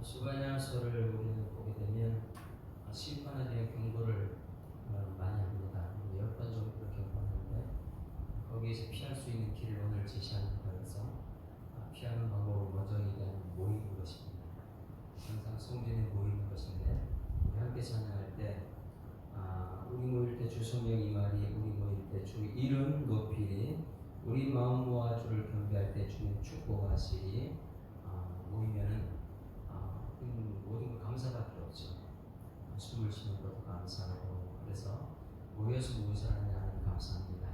수반야서를 우리는 보게 되면 심판에 대한 경고를 많이 합니다. 10번 정도 경고하는데 거기에서 피할 수 있는 길을 오늘 제시합니다. 그래서 피하는 방법은 먼저 얘기하는 모이는 것입니다. 항상 성전에 모이는 것인데 우리 함께 찬양할 때 우리 모일 때 주 성령 임하리, 우리 모일 때 주 이름 높이리, 우리 마음 모아 주를 경배할 때 주님 축복하시리. 모이면은 모든 걸 감사밖에 없죠. 숨을 쉬는 것도 감사하고, 그래서 모여서 무엇을 하느냐 하는 감사합니다.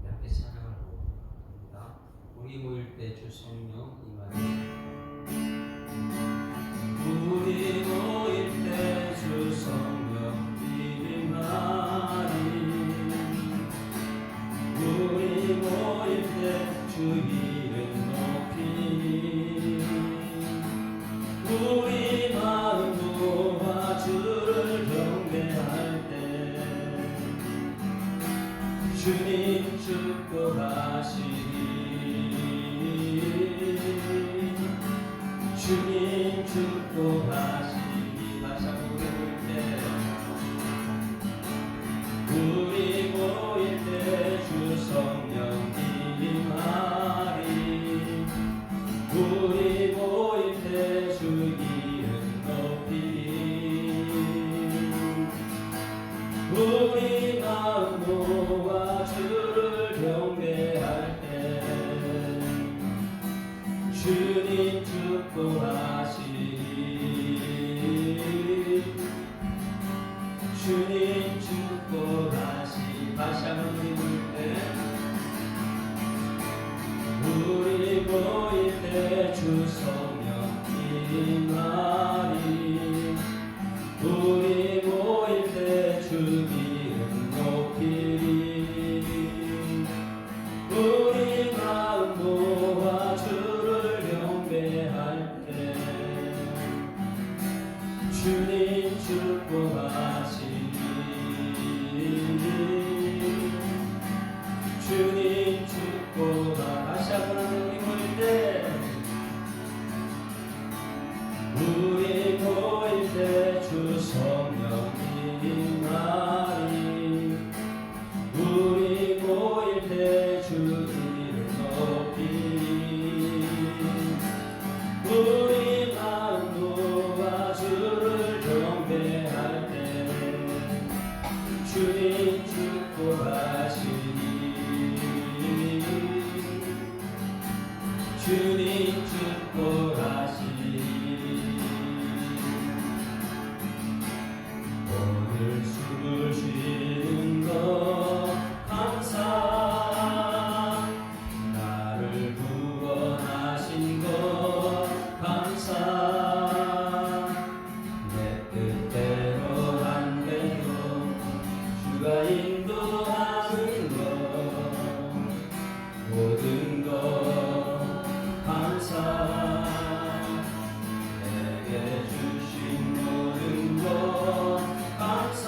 함께 찬양하고 합니다. 우리 모일 때 주 성령 임하리, 우리 모일 때 주 성령 임하리, 우리 모일 때 주 이름 높이리, 우리 마음 모아 주를 경배할 때 주님 축복하시리, 주님 축복하시리. 다시 한번 모일 때 우리 모일 때 주 성령 임하리, 우리 모일 때 주 이름 높이리, 우리 마음 모아 주를 경배할 때 주님 축복하시리, 주님 축복하시리. 다시 한번 우리 모일 때 우리 모일 때 주 성령 임하리, 우리 모일 때 주 이름 높이리, 우리 마음 모아 주를 경배할 때 주님 축복하시리, 주님 축복하시리. 다시 한번 우리 모일 때 우리 모일 때 주 성령 임하리, 우리 모일 때 주 이름 높이리, 우리 마음 모아 주를 경배할 때 주님 축복하시리, 주님 축복하시리. 오늘 숨을 쉬는 것 감사, 나를 구원하신 것 감사, 내 뜻대로 안 돼도 주가 인도하는 것 모든 것 감사, 내게 주신 모든 것 감사,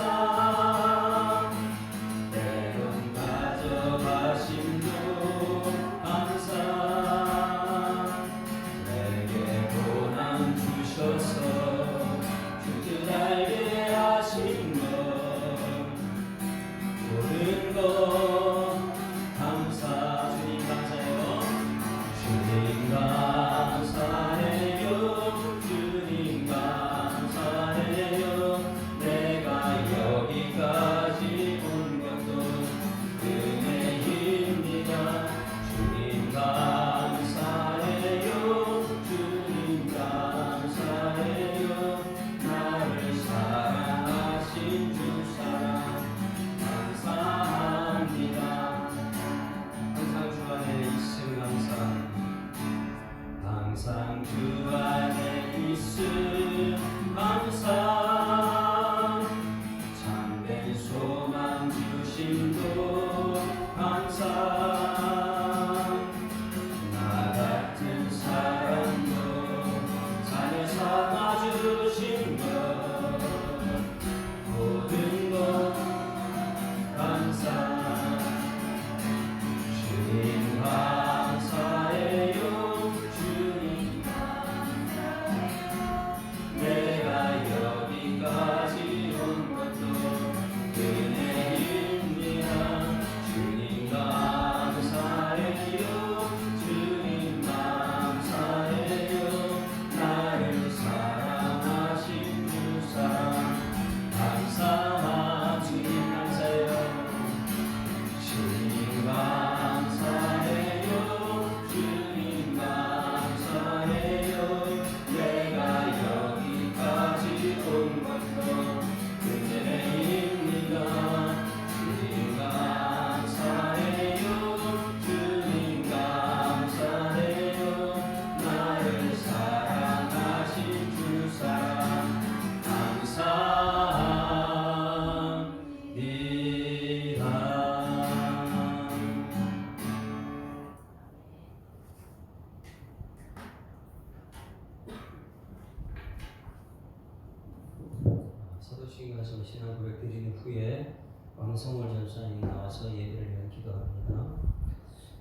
이어서 신앙 고백 드리는 후에 왕성월 전사님 나와서 예배를 위해 기도합니다.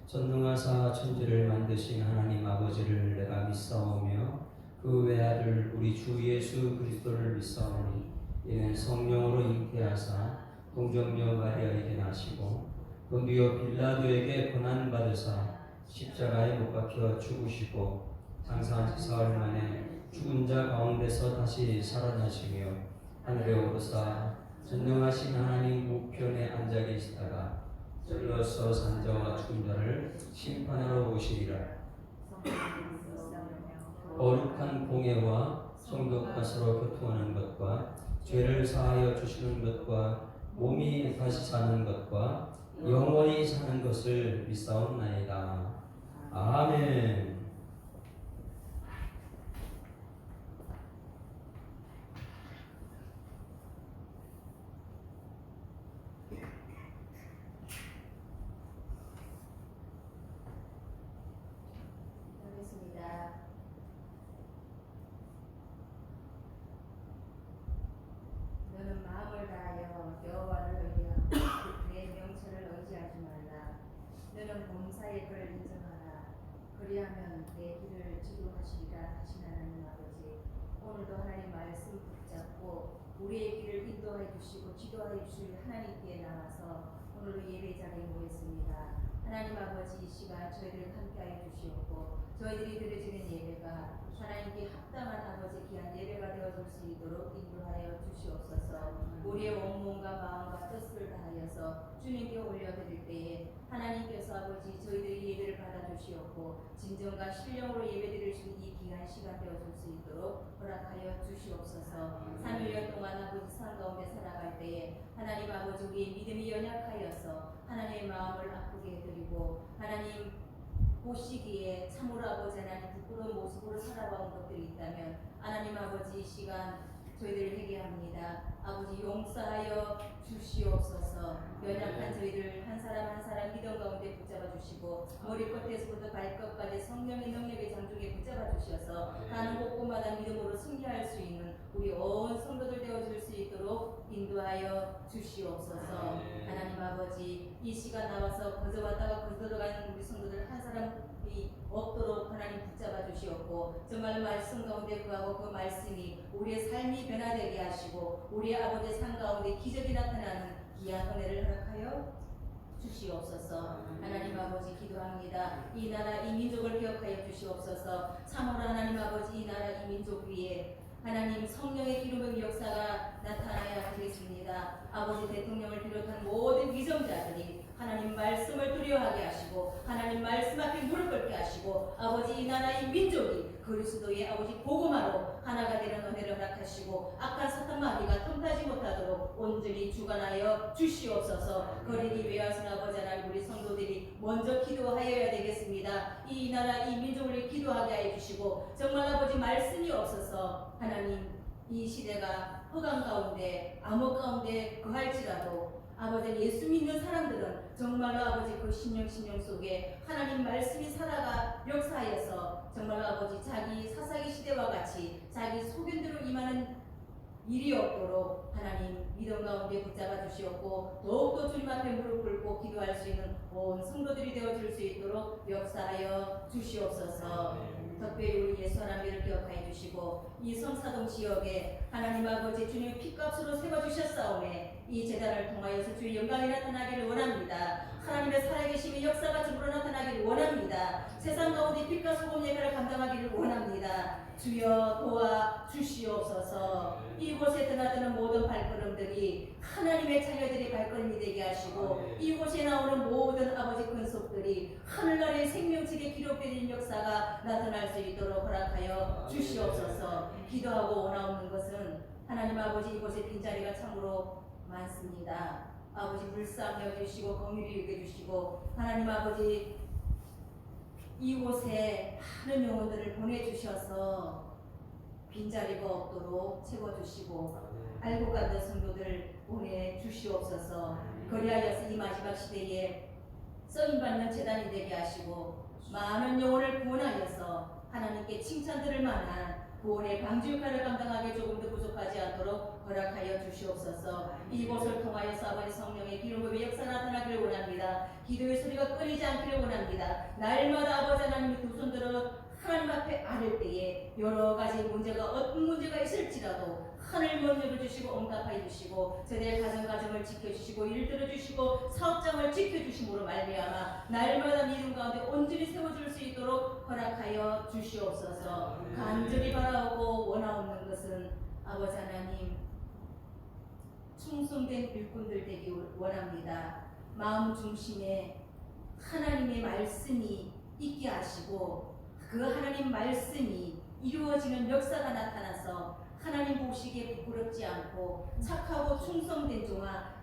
전능하사 천지를 만드신 하나님 아버지를 내가 믿사오며 그 외아들 우리 주 예수 그리스도를 믿사오니 이는 성령으로 잉태하사 동정녀 마리아에게 나시고 본디오 빌라도에게 고난받으사 십자가에 못 박혀 죽으시고 장사한 지 사흘 만에 죽은 자 가운데서 다시 살아나시며 하늘에 오르사 전능하신 하나님 우편에 앉아 계시다가 저리로서 산자와 죽은 자를 심판하러 오시리라. 거룩한 공예와 성도가 서로 교통하는 것과 죄를 사하여 주시는 것과 몸이 다시 사는 것과 영원히 사는 것을 믿사옵나이다. 아멘. 너는 마음을 다하여 여호와를 의뢰하고 내 명철을 의지하지 말라. 너는 범사의 그를 인정하라. 그리하면 내 길을 지도하시리라 하신 하나님 아버지, 오늘도 하나님 말씀 붙잡고 우리의 길을 인도하여 주시고 지도하여 주실 하나님께 나와서 오늘도 예배 자리에 모였습니다. 하나님 아버지, 이 시간 저희들을 함께하여 주시옵고 저희들이 드려지는 예배가 하나님께 합당한 아버지 귀한 예배가 되어줄 수 있도록 인도하여 주시옵소서. 우리의 온몸과 마음과 뜻을 다하여서 주님께 올려드릴 때에 하나님께서 아버지 저희들의 예배를 받아주시옵고 진정과 신령으로 예배드릴 수 있는 이 귀한 시간 되어줄 수 있도록 허락하여 주시옵소서. 3일 동안 아버지 삶 가운데 살아갈 때에 하나님 아버지 우리의 믿음이 연약하여서 하나님의 마음을 아프게 해드리고 하나님 보시기에 참으로 아버지 하나님 부끄러운 모습으로 살아온 것들이 있다면 하나님 아버지 이 시간 저희들을 회개합니다. 아버지 용서하여 주시옵소서. 연약한 저희를 한 사람 한 사람 믿음 가운데 붙잡아 주시고 머리끝에서부터 발끝까지 성령의 능력의 장중에 붙잡아 주셔서 가는 곳곳마다 믿음으로 승리할 수 있는 우리 온 성도들 되어줄 수 있도록 인도하여 주시옵소서. 하나님 아버지 이 시간 나와서 거저 왔다가 거저 들어가는 우리 성도들 한 사람이 없도록 하나님 붙잡아 주시옵고 정말 말씀 가운데 그하고 그 말씀이 우리의 삶이 변화되게 하시고 우리의 아버지의 삶 가운데 기적이 나타나는 귀한 은혜를 허락하여 주시옵소서. 하나님 아버지 기도합니다. 이 나라 이 민족을 기억하여 주시옵소서. 참으로 하나님 아버지 이 나라 이 민족 위에 하나님 성령의 기름의 역사가 나타나야 하겠습니다. 아버지 대통령을 비롯한 모든 위정자들이 하나님 말씀을 두려워하게 하시고 하나님 말씀 앞에 무릎 꿇게 하시고 아버지 이 나라의 민족이 그리스도의 아버지 복음화로 하나가 되는 은혜를 허락하시고 악한 사탄 마귀가 틈타지 못하도록 온전히 주관하여 주시옵소서. 거리기 위하신 아버지 하나님 우리 성도들이 먼저 기도하여야 되겠습니다. 이 나라 이 민족을 기도하게 하여 주시고 정말 아버지 말씀이 없어서 하나님 이 시대가 허강 가운데 암흑 가운데 거할지라도 아버지 예수 믿는 사람들은 정말로 아버지 그 신령 속에 하나님 말씀이 살아가 역사하여서 정말로 아버지 자기 사사기 시대와 같이 자기 소견대로 임하는 일이 없도록 하나님 믿음 가운데 붙잡아 주시옵고 더욱더 주님 앞에 무릎 꿇고 기도할 수 있는 온 성도들이 되어줄 수 있도록 역사하여 주시옵소서. 특별히 우리 예수 하나님을 기억하여 주시고 이 성사동 지역에 하나님 아버지 주님 핏값으로 세워주셨사오매 이 제단을 통하여서 주의 영광이 나타나기를 원합니다. 하나님의 살아계심의 역사가 집으로 나타나기를 원합니다. 세상 가운데 빛과 소금 예배를 감당하기를 원합니다. 주여 도와 주시옵소서. 이곳에 드나드는 모든 발걸음들이 하나님의 자녀들의 발걸음이 되게 하시고 이곳에 나오는 모든 아버지 근속들이 하늘나라의 생명책에 기록되는 역사가 나타날 수 있도록 허락하여 주시옵소서. 기도하고 원하옵는 것은 하나님 아버지 이곳에 빈자리가 참으로 많습니다. 아버지 불쌍히 여겨주시고 긍휼히 여겨주시고 하나님 아버지 이곳에 많은 영혼들을 보내주셔서 빈자리가 없도록 채워주시고 알고 간다 성도들 보내주시옵소서. 그리하여서 이 마지막 시대에 써임받는 재단이 되게 하시고 많은 영혼을 구원하여서 하나님께 칭찬 들을 만한 구원의 방주역할을 감당하기 조금도 부족하지 않도록 허락하여 주시옵소서. 이곳을 통하여서 아버지 성령의 기름부의 역사 나타나기를 원합니다. 기도의 소리가 끊이지 않기를 원합니다. 날마다 아버지 하나님이 두 손 들어 하나님 앞에 아를 때에 여러 가지 문제가 어떤 문제가 있을지라도 하늘 문 열어주시고 응답하여 주시고 저들의 가정을 지켜주시고 일 들어주시고 사업장을 지켜주심으로 말미암아 날마다 믿음 가운데 온전히 세워줄 수 있도록 허락하여 주시옵소서. 간절히 바라오고 원하옵는 것은 아버지 하나님 충성된 일꾼들 되기 원합니다. 마음 중심에 하나님의 말씀이 있게 하시고 그 하나님 말씀이 이루어지는 역사가 나타나서 하나님 보시기에 부끄럽지 않고 착하고 충성된 종아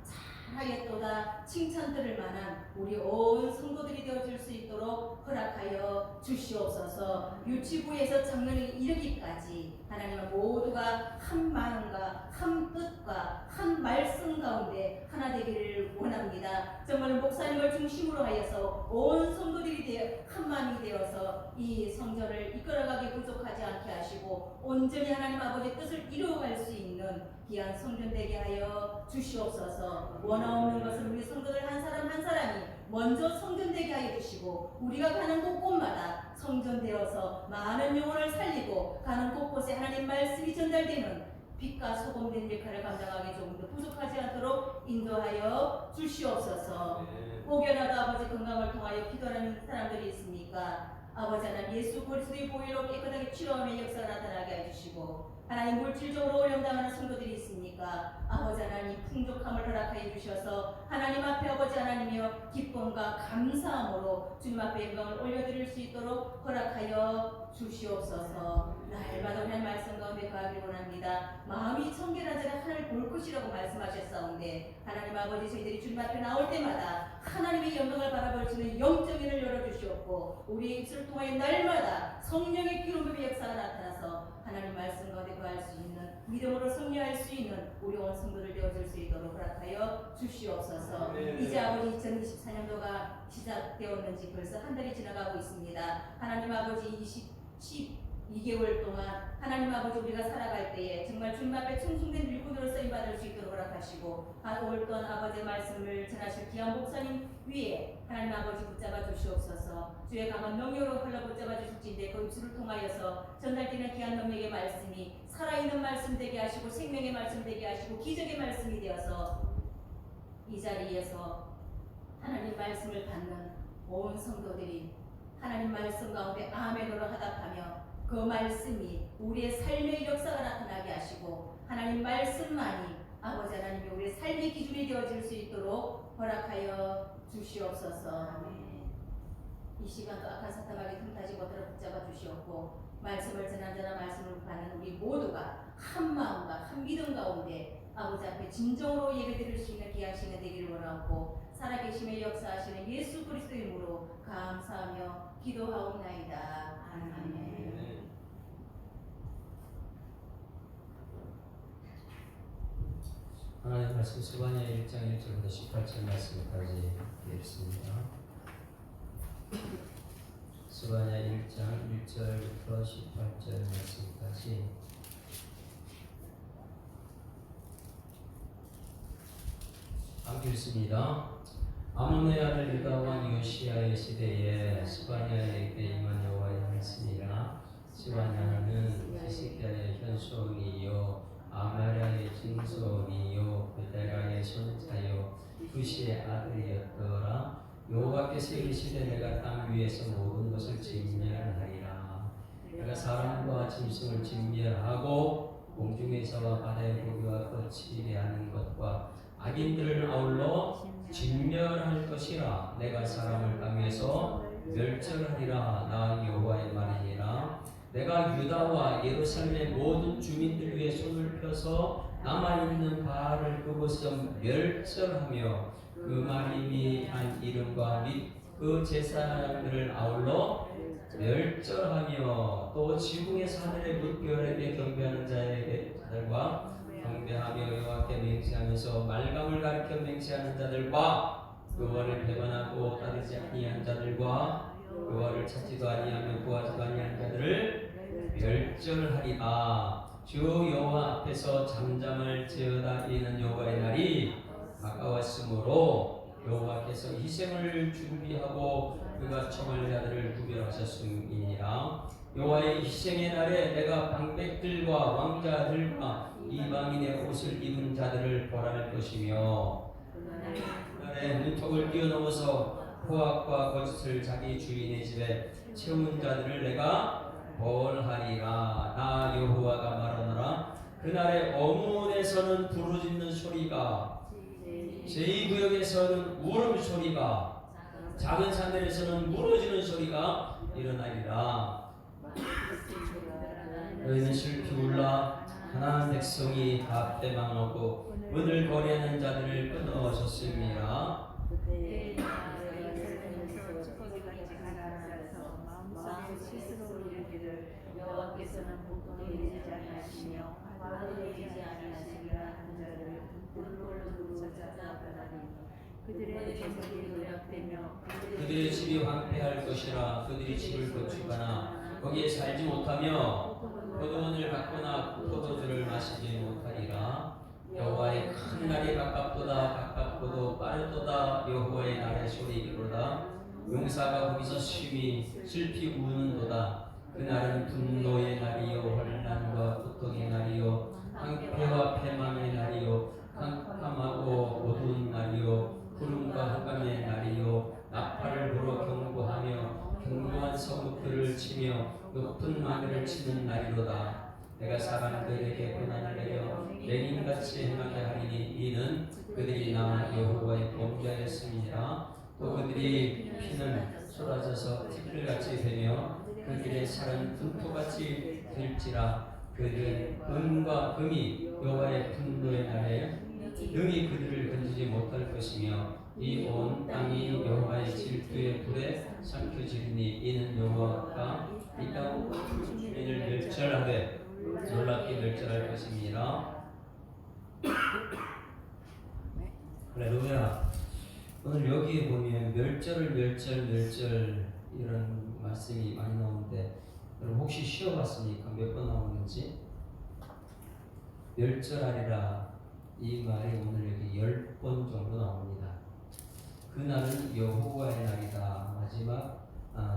잘하였도다 칭찬 들을 만한 우리 온 성도들이 되어줄 수 있도록 허락하여 주시옵소서. 유치부에서 장년에 이르기까지 하나님은 모두가 한 마음과 한 뜻과 한 말씀 가운데 하나 되기를 원합니다. 정말 목사님을 중심으로 하여서 온 성도들이 한 마음이 되어서 이 성전을 이끌어가기 부족하지 않게 하시고 온전히 하나님 아버지 뜻을 이루어갈 수 있는 귀한 성전 되게 하여 주시옵소서. 원하옵는 것은 우리 성도들 한 사람 한 사람이 먼저 성전 되게 하여 주시고 우리가 가는 곳곳마다 성전되어서 많은 영혼을 살리고 가는 곳곳에 하나님 말씀이 전달되는 빛과 소금된 역할을 감당하기 조금 더 부족하지 않도록 인도하여 주시옵소서. 혹여나도 아버지 건강을 통하여 기도하는 사람들이 있습니까? 아버지 하나님 예수 그리스도의 보혈로 깨끗하게 치료함의 역사가 나타나게 해주시고 하나님 물질적으로 어려움당하는 성도들이 있습니까? 아버지 하나님 풍족함을 허락하여 주셔서 하나님 앞에 아버지 하나님이여 기쁨과 감사함으로 주님 앞에 영광을 올려드릴 수 있도록 허락하여 주시옵소서. 날마다 하나님 말씀 가운데 거하길 원합니다. 마음이 청결한 자가 하나님을 볼 것이라고 말씀하셨사온데 하나님 아버지 저희들이 주님 앞에 나올 때마다 하나님의 영광을 바라볼 수 있는 영적 눈을 열어주시옵고 우리의 입술을 통하여 날마다 성령의 기름부의 역사가 나타나서 하나님 말씀 가운데 거할 수 있는 믿음으로 승리할 수 있는 우리 온 성도들 되어줄 수 있도록 허락하여 주시옵소서. 이제 아버지 2024년도가 시작되었는지 벌써 한 달이 지나가고 있습니다. 하나님 아버지 12개월 동안 하나님 아버지 우리가 살아갈 때에 정말 주님 앞에 충성된 일꾼으로 쓰임받을 수 있도록 허락하시고 올 또한 아버지의 말씀을 전하실 귀한 목사님 위에 하나님 아버지 붙잡아 주시옵소서. 주의 강한 명령으로 흘러 붙잡아 주실지인데 그 입술을 통하여서 전달되는 귀한 명령의 말씀이 살아있는 말씀 되게 하시고 생명의 말씀 되게 하시고 기적의 말씀이 되어서 이 자리에서 하나님 말씀을 받는 온 성도들이 하나님 말씀 가운데 아멘으로 화답하며 그 말씀이 우리의 삶의 역사가 나타나게 하시고 하나님 말씀만이 아버지 하나님이 우리의 삶의 기준이 되어질 수 있도록 허락하여 주시옵소서. 이 시간도 악한 사탄에게 틈타지 못하도록 붙잡아 주시옵고 말씀을 전한 자나 말씀을 받는 우리 모두가 한 마음과 한 믿음 가운데 아버지 앞에 진정으로 예배드릴 수 있는 귀한 시간 되기를 원하고 살아계심의 역사하시는 예수 그리스도의 이름으로 감사하며 기도하옵나이다. 아멘. 하나님 말씀 스바냐 1장 1절부터 18절 말씀까지 읽습니다. 스바냐 1장 1절부터 18절 말씀까지 함께 읽습니다. 아몬의 아들 유다 왕 요시야의 시대에 스바냐에게 임한 여호와의 말씀이라. 스바냐는 히스기야의 현손이요 아마랴의 증손이요 베데라의 손자요 구시의 아들이었더라. 여호와께서 이르시되 내가 땅 위에서 모든 것을 진멸하리라. 내가 사람과 짐승을 진멸하고 공중에서와 바다의 고기와 거칠게 하는 것과 악인들을 아울러 진멸할 것이라. 내가 사람을 땅에서 멸절하리라. 나 여호와의 말이니라. 내가 유다와 예루살렘의 모든 주민들 위에 손을 펴서 남아있는 바알을 그곳에서 멸절하며 그 말님이 한 이름과 및 그 제사장들을 아울러 멸절하며 또 지붕에서 하늘의 물결에게 경배하는 자들과 경배하며 여호와께 맹세하면서 말감을 가리켜 맹세하는 자들과 그와를 배반하고 따르지 아니한 자들과 그와를 찾지도 아니하며 구하지도 아니한 자들을 멸절하리라. 주 여호와 앞에서 잠잠할지어다. 이는 여호와의 날이 가까웠으므로 여호와께서 희생을 준비하고 그가 청할 자들을 구별하셨음이니라. 여호와의 희생의 날에 내가 방백들과 왕자들과 이방인의 옷을 입은 자들을 벌할 것이며 그날에 문턱을 뛰어넘어서 포악과 거짓을 자기 주인의 집에 채운 자들을 내가 벌하리라. 나 여호와가 말하노라. 그날에 어문에서는 부르짖는 소리가, 제2구역에서는 울음소리가, 작은 산들에서는 무너지는 소리가 일어나리라. 너희는 슬피 울라. 하나님 백성이 다 빼망하고 은을 거래하는 자들을 끊어졌습니다. 여호와께서는 복종에 이르지 아니하시며 화를 내지 아니하시리라 하는 자들을 굴골로 잡아가나니 그들의 재물이 노략되며 그들의 집이 황폐할 것이라. 그들이 집을 건축하나 거기에 살지 못하며 포도원을 갖거나 포도주를 마시지 못하리라. 여호와의 큰 날이 가깝도다 빠르도다. 여호와의 날의 소리이로다. 용사가 거기서 심히 슬피 우는도다. 그날은 분노의 날이요 환난과 고통의 날이요 황폐와 패망의 날이요 캄캄하고 어두운 날이요 구름과 흑암의 날이요 나팔을 불어 경고하며 견고한 성읍들을 치며 높은 마늘을 치는 날이로다. 내가 사람들에게 고난을 내려 맹인같이 행하게 하리니 이는 그들이 나 여호와의 범죄하였음이니라. 또 그들이 피는 쏟아져서 티끌같이 되며 그 길의 살은 분토같이 될지라. 그들은 은과 금이 여호와의 분노의 날에 능히 그들을 건지지 못할 것이며 이 온 땅이 여호와의 질투의 불에 삼켜지리니 이는 여호와가 이 땅 주민을 멸절하되 놀랍게 멸절할 것입니다. 할렐루야. 오늘 여기에 보면 멸절 이런 말씀이 많이 나오는데 여러분 혹시 쉬어봤습니까? 몇 번 나오는지? 멸절하리라 이 말이 오늘 여기 10번 정도 나옵니다. 그날은 여호와의 날이다. 마지막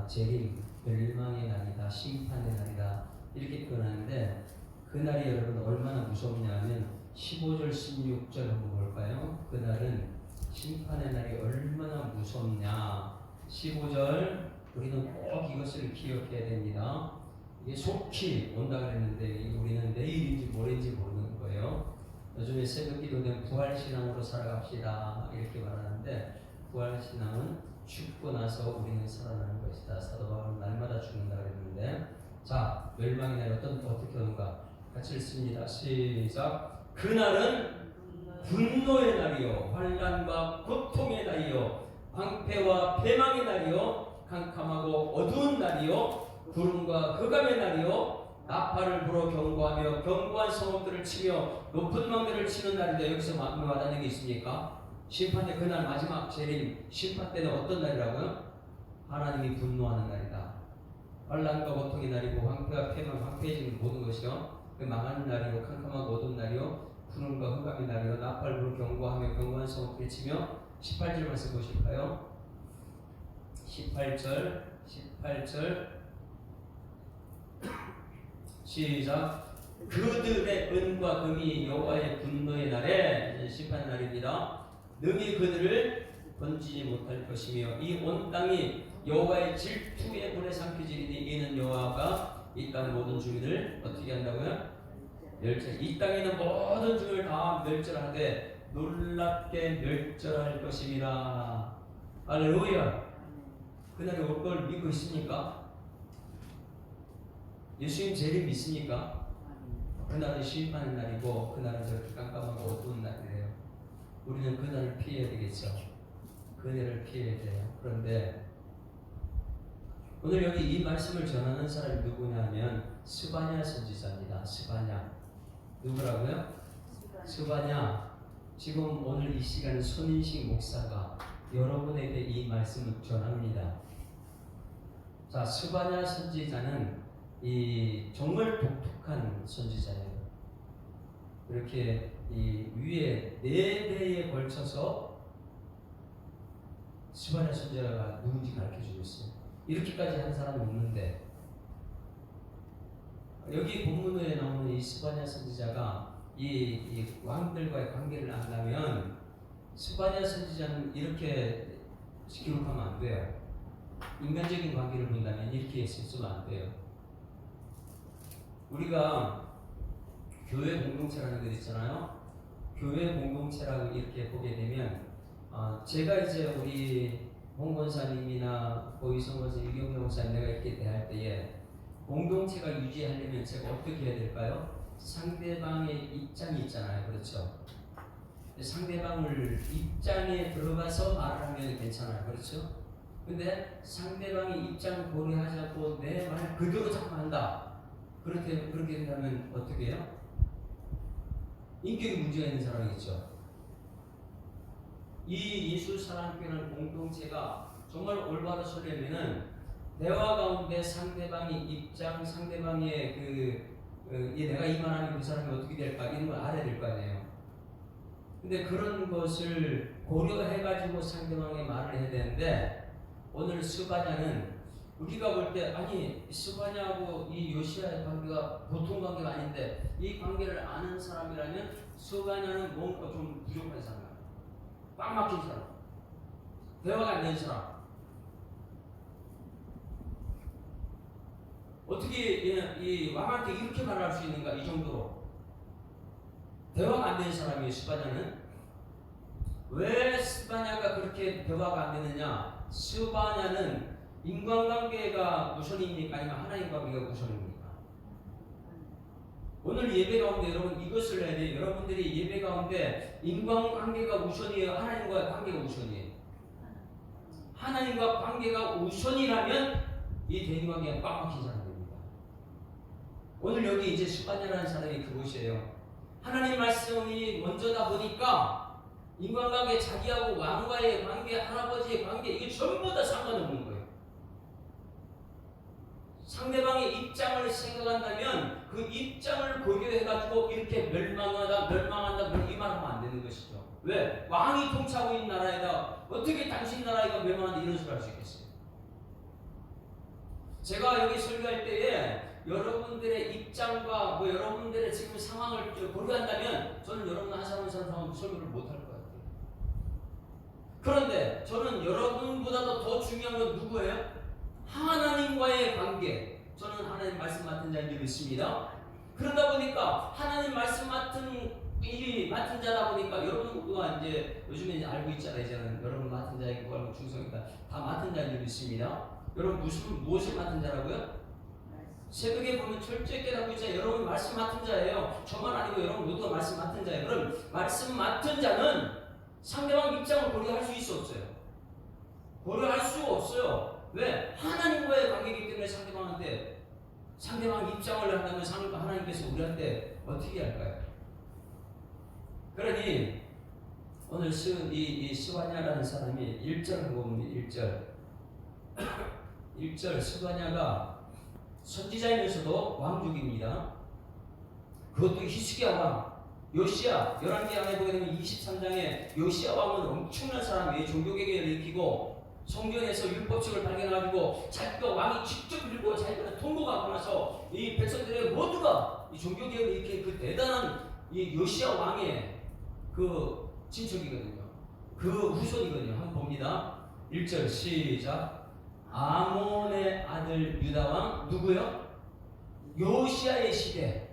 재림, 멸망의 날이다. 심판의 날이다. 이렇게 표현하는데 그날이 여러분 얼마나 무섭냐면 15절 16절 한번 볼까요? 그날은 심판의 날이 얼마나 무섭냐. 15절 우리는 꼭 이것을 기억해야 됩니다. 이게 속히 온다 그랬는데 우리는 내일인지 모레인지 모르는 거예요. 요즘에 새벽 기도된 부활신앙으로 살아갑시다 이렇게 말하는데 부활신앙은 죽고 나서 우리는 살아나는 것이다. 사도 바울은 날마다 죽는다 그랬는데 자 멸망의 날이 어떻게 오는가 같이 읽습니다. 시작. 그날은 분노의 날이요 환난과 고통의 날이요 황폐와 패망의 날이요 캄캄하고 어두운 날이요 구름과 흑암의 날이요 나팔을 불어 경고하며 견고한 성읍들을 치며 높은 망대를 치는 날인데 여기서 와닿는 게 있습니까? 심판의 그날 마지막 재림 심판 때는 어떤 날이라고요? 하나님이 분노하는 날이다. 환난과 고통의 날이고 황폐와 패망 황폐해지는 모든 것이요 그 망하는 날이요 캄캄하고 어두운 날이요 구름과 흑암의 날이요 나팔을 불어 경고하며 견고한 성읍들을 치며 18절 말씀 보실까요? 18절 시작. 그들의 은과 금이 여호와의 분노의 날에 심판 날입니다. 능히 그들을 건지지 못할 것이며 이 온 땅이 여호와의 질투의 불에 삼켜지리니 이는 여호와가 이 땅 모든 주민을 어떻게 한다고요? 멸절. 이 땅에 있는 모든 주민을 다 멸절하되 놀랍게 멸절할 것입니다. 할렐루야. 그날이 올 걸 믿고 있습니까? 예수님 재림 믿습니까? 그날은 심판의 날이고 그날은 저렇게 깜깜하고 어두운 날이래요. 우리는 그날을 피해야 되겠죠. 그날을 피해야 돼요. 그런데 오늘 여기 이 말씀을 전하는 사람이 누구냐면 스바냐 선지자입니다. 스바냐. 누구라고요? 스바냐. 지금 오늘 이 시간 손인식 목사가 여러분에게 이 말씀을 전합니다. 자, 스바냐 선지자는 이 정말 독특한 선지자예요. 이렇게 이 위에 4대에 걸쳐서 스바냐 선지자가 누군지 가르쳐주고 있어요. 이렇게까지 한 사람이 없는데 여기 본문에 나오는 이 스바냐 선지자가 이 왕들과의 관계를 안다면 스바냐 선지자는 이렇게 기록하면 안 돼요. 인간적인 관계를 본다면 이렇게 쓰면 안 돼요. 우리가 교회 공동체라는 것 있잖아요. 교회 공동체라고 이렇게 보게 되면 제가 이제 우리 홍 권사님이나 고이성 권사, 유경영 권사님 내가 이렇게 대할 때에 공동체가 유지하려면 제가 어떻게 해야 될까요? 상대방의 입장이 있잖아요. 그렇죠? 상대방을 입장에 들어가서 말을 하면 괜찮아요. 그렇죠? 근데 상대방의 입장을 고려하지 않고 내 말 그대로 자꾸 한다. 그렇게 된다면 어떻게 해요? 인격이 문제가 있는 사람이겠죠. 이 예술사랑교회라는 공동체가 정말 올바로 서려면은 대화 가운데 상대방의 입장, 상대방의 내가 이 말하면 그 사람이 어떻게 될까 이런 걸 알아야 될 거 아니에요. 근데 그런 것을 고려해가지고 상대방의 말을 해야 되는데 오늘 스바냐는 우리가 볼 때 아니 스바냐하고 이 요시야의 관계가 보통 관계가 아닌데 이 관계를 아는 사람이라면 스바냐는 뭔가 좀 부족한 사람, 꽉 막힌 사람, 대화가 안 되는 사람. 어떻게 이 왕한테 이렇게 말할 수 있는가 이 정도로 대화가 안 되는 사람이에요. 스바냐는 왜 스바냐가 그렇게 대화가 안 되느냐? 스바냐는 인간관계가 우선입니까? 아니면 하나님 관계가 우선입니까? 오늘 예배 가운데 여러분 이것을 해야 돼요. 여러분들이 예배 가운데 인간관계가 우선이에요? 하나님과 관계가 우선이에요? 하나님과 관계가 우선이라면 이 대인관계가 꽉 막힌 사람 됩니다. 오늘 여기 이제 스바냐라는 사람이 그것이에요. 하나님 말씀이 먼저다 보니까 인간관계, 자기하고 왕과의 관계, 할아버지의 관계 이게 전부 다 상관없는 거예요. 상대방의 입장을 생각한다면 그 입장을 고려해가지고 이렇게 멸망한다 이 말하면 안 되는 것이죠. 왜? 왕이 통치하고 있는 나라에다 어떻게 당신 나라가 멸망한다 이런 소리 할 수 있겠어요? 제가 여기 설교할 때에 여러분들의 입장과 여러분들의 지금 상황을 고려한다면 저는 여러분 한 사람 한 사람 설교를 못할 것 같아요. 그런데 저는 여러분보다도 더 중요한 건 누구예요? 하나님과의 관계. 저는 하나님 말씀 맡은 자인 줄 믿습니다. 그러다 보니까 하나님 말씀 맡은 자다 보니까 여러분과 이제 요즘에 알고 있잖아요. 이제는 여러분 맡은 자이고 충성이다. 다 맡은 자인 줄 믿습니다. 여러분 무엇을 맡은 자라고요? 새벽에 보면 철저히 깨닫고 있잖아요. 여러분 말씀 맡은 자예요. 저만 아니고 여러분 모두가 말씀 맡은 자예요. 그럼 말씀 맡은 자는 상대방 입장을 고려할 수 있어 없어요? 고려할 수 없어요. 왜? 하나님과의 관계이기 때문에 상대방 입장을 한다면 하나님께서 우리한테 어떻게 할까요? 그러니 오늘 이 스바냐라는 사람이 1절 보면 1절 스바냐가 선지자이면서도 왕족입니다. 그것도 히스기야 왕, 요시야 11개항에 보게 되면 23장에 요시야 왕은 엄청난 사람이에요. 종교개혁을 일으키고 성경에서 율법책을 발견해가지고 자기가 왕이 직접 읽고 자기가 통보하고 나서 이 백성들의 모두가 이 종교개혁을 일으킨 그 대단한 이 요시야 왕의 그 친척이거든요. 그 후손이거든요. 한번 봅니다. 1절 시작. 아몬의 아들 유다왕 누구요? 요시야의 시대.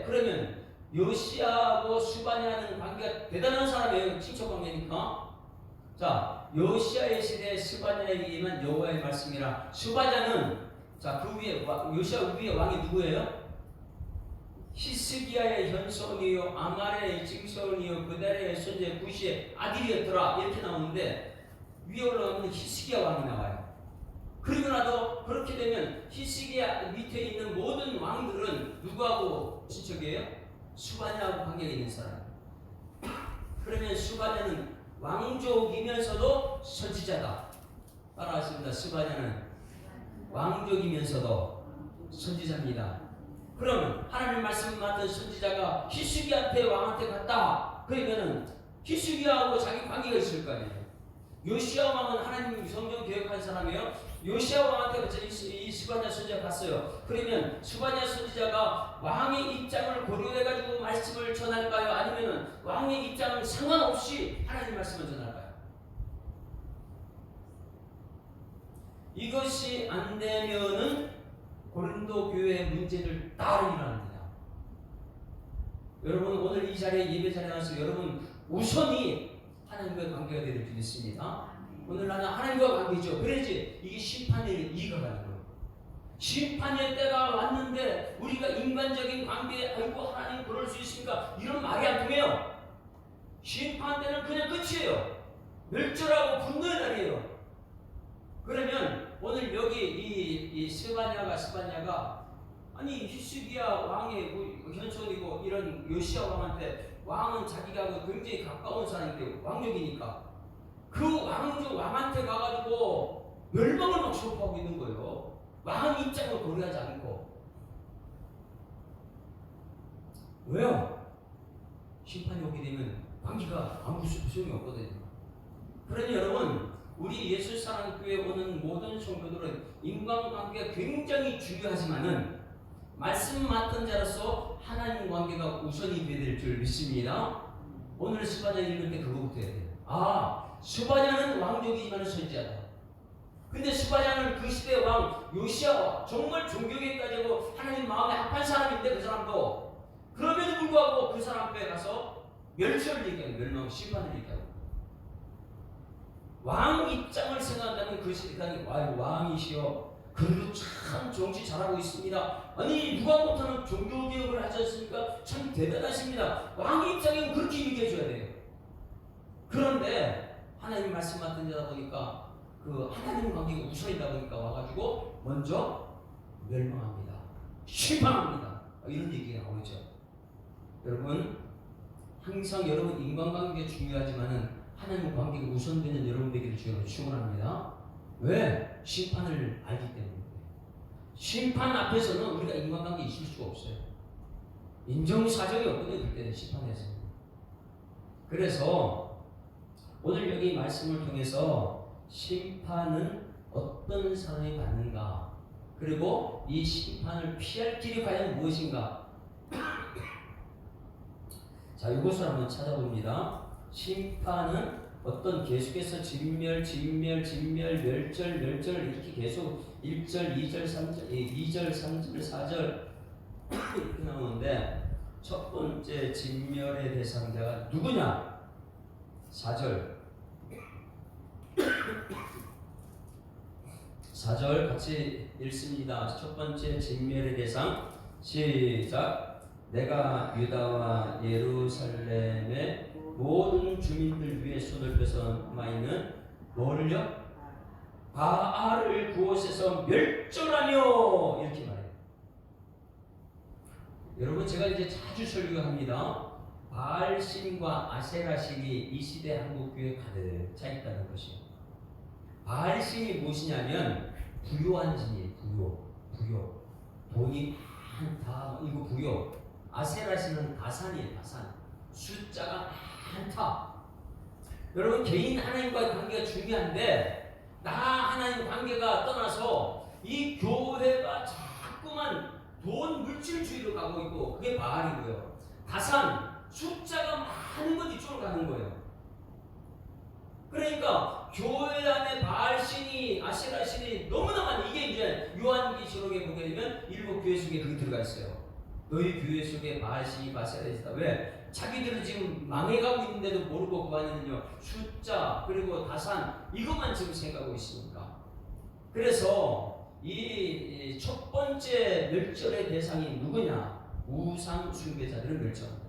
그러면 요시야하고 스바냐는 관계가 대단한 사람이에요. 친척 관계니까. 자, 요시야의 시대 스바냐에게만 여호와의 말씀이라. 스바냐는 그 위에 요시야 위에 왕이 누구예요? 히스기야의 현손이요 아말의 증손이요 그달의 손자 구시의 아들이었더라 이렇게 나오는데 위에 올라가면 히스기야 왕이 나와요. 그리고 나도 그렇게 되면 히스기야 밑에 있는 모든 왕들은 누구하고 친척이에요? 스바냐하고 관계가 있는 사람. 그러면 스바냐는 왕족이면서도 선지자다. 따라하십니다. 스바냐는 왕족이면서도 선지자입니다. 그러면 하나님 말씀 맡은 선지자가 히스기야한테 왕한테 갔다. 그러면은 히스기야하고 자기 관계가 있을 거 아니에요. 요시야 왕은 하나님 성경 개혁한 사람이에요. 요시야 왕한테 이 스바냐 선지자가 갔어요. 그러면 스바냐 선지자가 왕의 입장을 고려해가지고 말씀을 전할까요? 아니면은 왕의 입장을 상관없이 하나님 말씀을 전할까요? 이것이 안 되면은 고린도 교회의 문제를 따로 일어납니다. 여러분 오늘 이 자리에 예배 자리에 나와서 여러분 우선이 하나님과의 관계가 되길 믿습니다. 오늘 나는 하나님과 관계죠. 그래야지 이게 심판의 이가 가는 거예요. 심판의 때가 왔는데 우리가 인간적인 관계에 아이고 하나님 그럴 수 있습니까? 이런 말이 안 통해요. 심판 때는 그냥 끝이에요. 멸절하고 분노의 날이에요. 그러면 오늘 여기 이 스바냐가 아니 히스기야 왕의 현촌이고 이런 요시야 왕한테 왕은 자기가 굉장히 가까운 사람인데 왕족이니까 그 왕한테 가가지고 멸망을 막 선포하고 있는 거예요. 왕 입장을 고려하지 않고. 왜요? 심판이 오게 되면 관계가 아무 소용이 없거든요. 그러니 여러분 우리 예술사랑교회 오는 모든 성도들은 인간관계가 굉장히 중요하지만은 말씀 맡은 자로서 하나님 관계가 우선이 되어야 될 줄 믿습니다. 오늘 스바냐 읽을 때 그거부터 해야 돼요. 아, 스바냐는 왕족이지만 선지자다. 근데 스바냐는 그 시대 왕 요시야 정말 존경에까지 하고 하나님 마음에 합한 사람인데 그 사람도 그럼에도 불구하고 그 사람 앞에 가서 멸절을 얘기하고 멸망 심판을 얘기하고 왕 입장을 생각한다면 그 시대에 왕이시여 그래도 참 정치 잘하고 있습니다. 아니 누가 못하는 종교개혁을 하지 않습니까? 참 대단하십니다. 왕 입장에는 그렇게 얘기해줘야 돼요. 그런데 하나님 말씀 맡은 자다 보니까 그 하나님 관계가 우선이다 보니까 와가지고 먼저 멸망합니다. 심판합니다. 이런 얘기가 나오죠. 여러분 항상 여러분 인간관계가 중요하지만은 하나님 관계가 우선되는 여러분에게 주로 축원합니다. 왜? 심판을 알기 때문에. 심판 앞에서는 우리가 인간관계 있을 수가 없어요. 인정사정이 없거든요. 그때는 심판에서. 그래서 오늘 여기 말씀을 통해서 심판은 어떤 사람이 받는가, 그리고 이 심판을 피할 길이 과연 무엇인가. 자, 이것을 한번 찾아봅니다. 심판은 어떤 계속해서 진멸, 멸절 이렇게 계속 1절, 2절, 3절, 2절, 3절, 4절 이렇게 나오는데 첫 번째 진멸의 대상자가 누구냐? 4절 4절 같이 읽습니다. 첫 번째 진멸의 대상 시작. 내가 유다와 예루살렘의 모든 주민들 위에 손을 펴서 남아있는 뭐를요? 바알을 그곳에서 멸절하며 이렇게 말해요. 여러분 제가 이제 자주 설교합니다. 바알신과 아세라신이 이 시대 한국교회에 가득 차 있다는 것이에요. 바알신이 무엇이냐면 부요한 신이에요. 부요. 돈이 많다. 이거 부요. 아세라신은 다산이에요. 다산. 숫자가 많다. 여러분 개인 하나님과의 관계가 중요한데 나 하나님 관계가 떠나서 이 교회가 자꾸만 돈 물질주의로 가고 있고 그게 바알이고요. 다산 숫자가 많은 것 이쪽으로 가는 거예요. 그러니까 교회 안에 바알신이 아세라신이 너무나 많이 이게 이제 요한계시록에 보게 되면 7교회 속에 그게 들어가 있어요. 너희 교회 속에 바알신이 아세라신이 있다. 왜? 자기들은 지금 망해가고 있는데도 모르고 그 안에는요 숫자 그리고 다산 이것만 지금 생각하고 있으니까. 그래서 이 첫 번째 멸절의 대상이 누구냐? 우상 숭배자들을 멸절한다.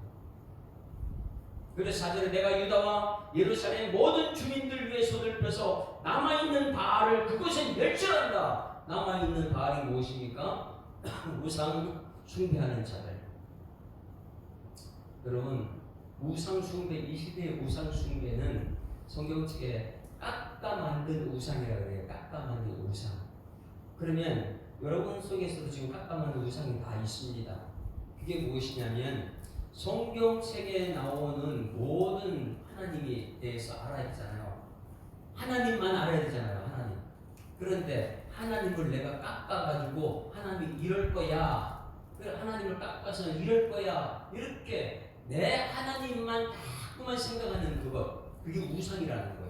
그래서 4절에 내가 유다와 예루살렘 모든 주민들 위해 손을 펴서 남아있는 바알을 그곳에 멸절한다. 남아있는 바알이 무엇입니까? 우상 숭배하는 자들. 여러분 우상 숭배 이 시대의 우상 숭배는 성경책에 깎아 만든 우상이라고 해요. 깎아 만든 우상. 그러면 여러분 속에서도 지금 깜깜한 우상이 다 있습니다. 그게 무엇이냐면 성경책에 나오는 모든 하나님에 대해서 알아야 되잖아요. 하나님만 알아야 되잖아요. 하나님. 그런데 하나님을 내가 깎아가지고 하나님이 이럴 거야. 그래 하나님을 깎아서 이럴 거야. 이렇게 내 하나님만 자꾸만 생각하는 그것. 그게 우상이라는 거예요.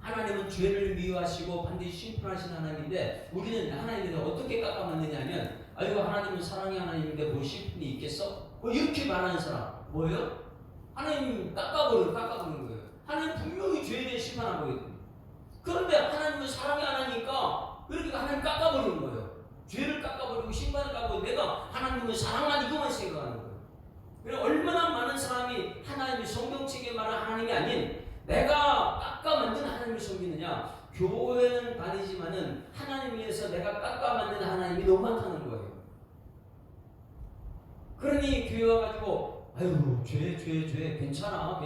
하나님은 죄를 미워하시고 반드시 심판하시는 하나님인데 우리는 하나님에 대해서 어떻게 깎아맞느냐면 아이고 하나님은 사랑의 하나님인데 뭐 심판이 있겠어? 뭐 이렇게 말하는 사람 뭐예요? 하나님 깎아버리는 거예요. 하나님 분명히 죄에 대해 심판하고 있거든요. 그런데 하나님은 사랑의 하나니까 그러니까 하나님 깎아버리는 거예요. 죄를 깎아버리고 심판을 깎아버리고 내가 하나님은 사랑만 이것만 생각하는 거예요. 그래서 얼마나 많은 사람이 하나님이 성경책에 말하는 하나님이 아닌 내가 깎아 만든 하나님을 섬기느냐. 교회는 다니지만은 하나님 위해서 내가 깎아 만든 하나님이 너무 많다는 거예요. 그러니 교회 와가지고 아유 죄 괜찮아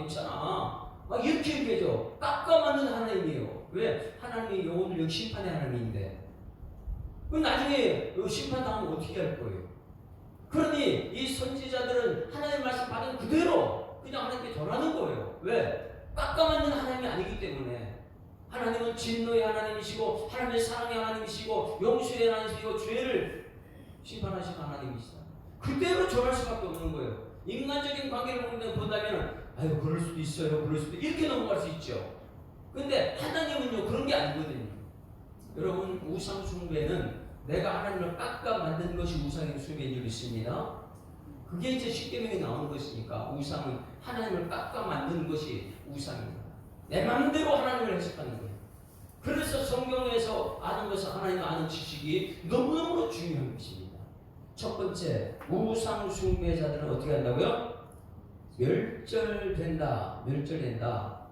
막 이렇게 얘기해줘. 깎아 만든 하나님이에요. 왜? 하나님이 오늘 여기 심판의 하나님인데 그럼 나중에 심판당하면 어떻게 할 거예요? 그러니 이 선지자들은 하나님 말씀 받은 그대로 그냥 하나님께 전하는 거예요. 왜? 깎아맞는 하나님이 아니기 때문에. 하나님은 진노의 하나님이시고 하나님의 사랑의 하나님이시고 용서의 하나님이시고 죄를 심판하시는 하나님이시다. 그대로 전할 수밖에 없는 거예요. 인간적인 관계를 본다면 아유 그럴 수도 있어요. 그럴 수도 이렇게 넘어갈 수 있죠. 근데 하나님은요 그런 게 아니거든요. 여러분 우상 숭배는 내가 하나님을 깎아 만든 것이 우상의 숭배인 줄 믿습니다. 그게 이제 십계명에 나오는 것이니까 우상은 하나님을 깎아 만든 것이 우상입니다. 내 마음대로 하나님을 해석하는 거예요. 그래서 성경에서 아는 것은 하나님 아는 지식이 너무너무 중요한 것입니다. 첫 번째 우상 숭배자들은 어떻게 한다고요? 멸절된다.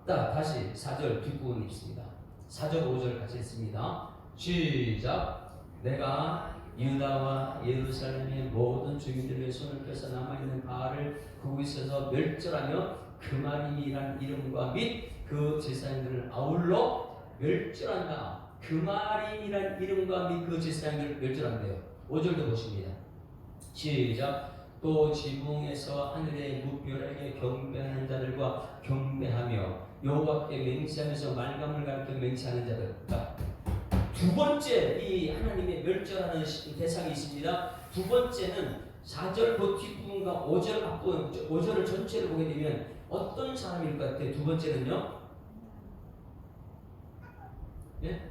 다시 4절 뒷부분이 있습니다. 4절 5절 같이 읽습니다. 시작. 내가 유다와 예루살렘의 모든 주민들의 손을 펴서 남아있는 바알을 그곳에서 멸절하며 그마림이란 이름과 및 그 제사장들을 아울러 멸절한다. 그마림이란 이름과 및 그 제사장들을 멸절한대요. 5절도 보십니다. 시작. 또 지붕에서 하늘의 무별에게 경배하는 자들과 경배하며 여호와께 맹세하면서 말감을 가르쳐 맹세하는 자들. 두 번째 이 하나님의 멸절하는 대상이 있습니다. 두 번째는 4절 그 뒷부분과 5절 앞부분 5절을 전체를 보게 되면 어떤 사람일 것 같아요? 두 번째는요? 예?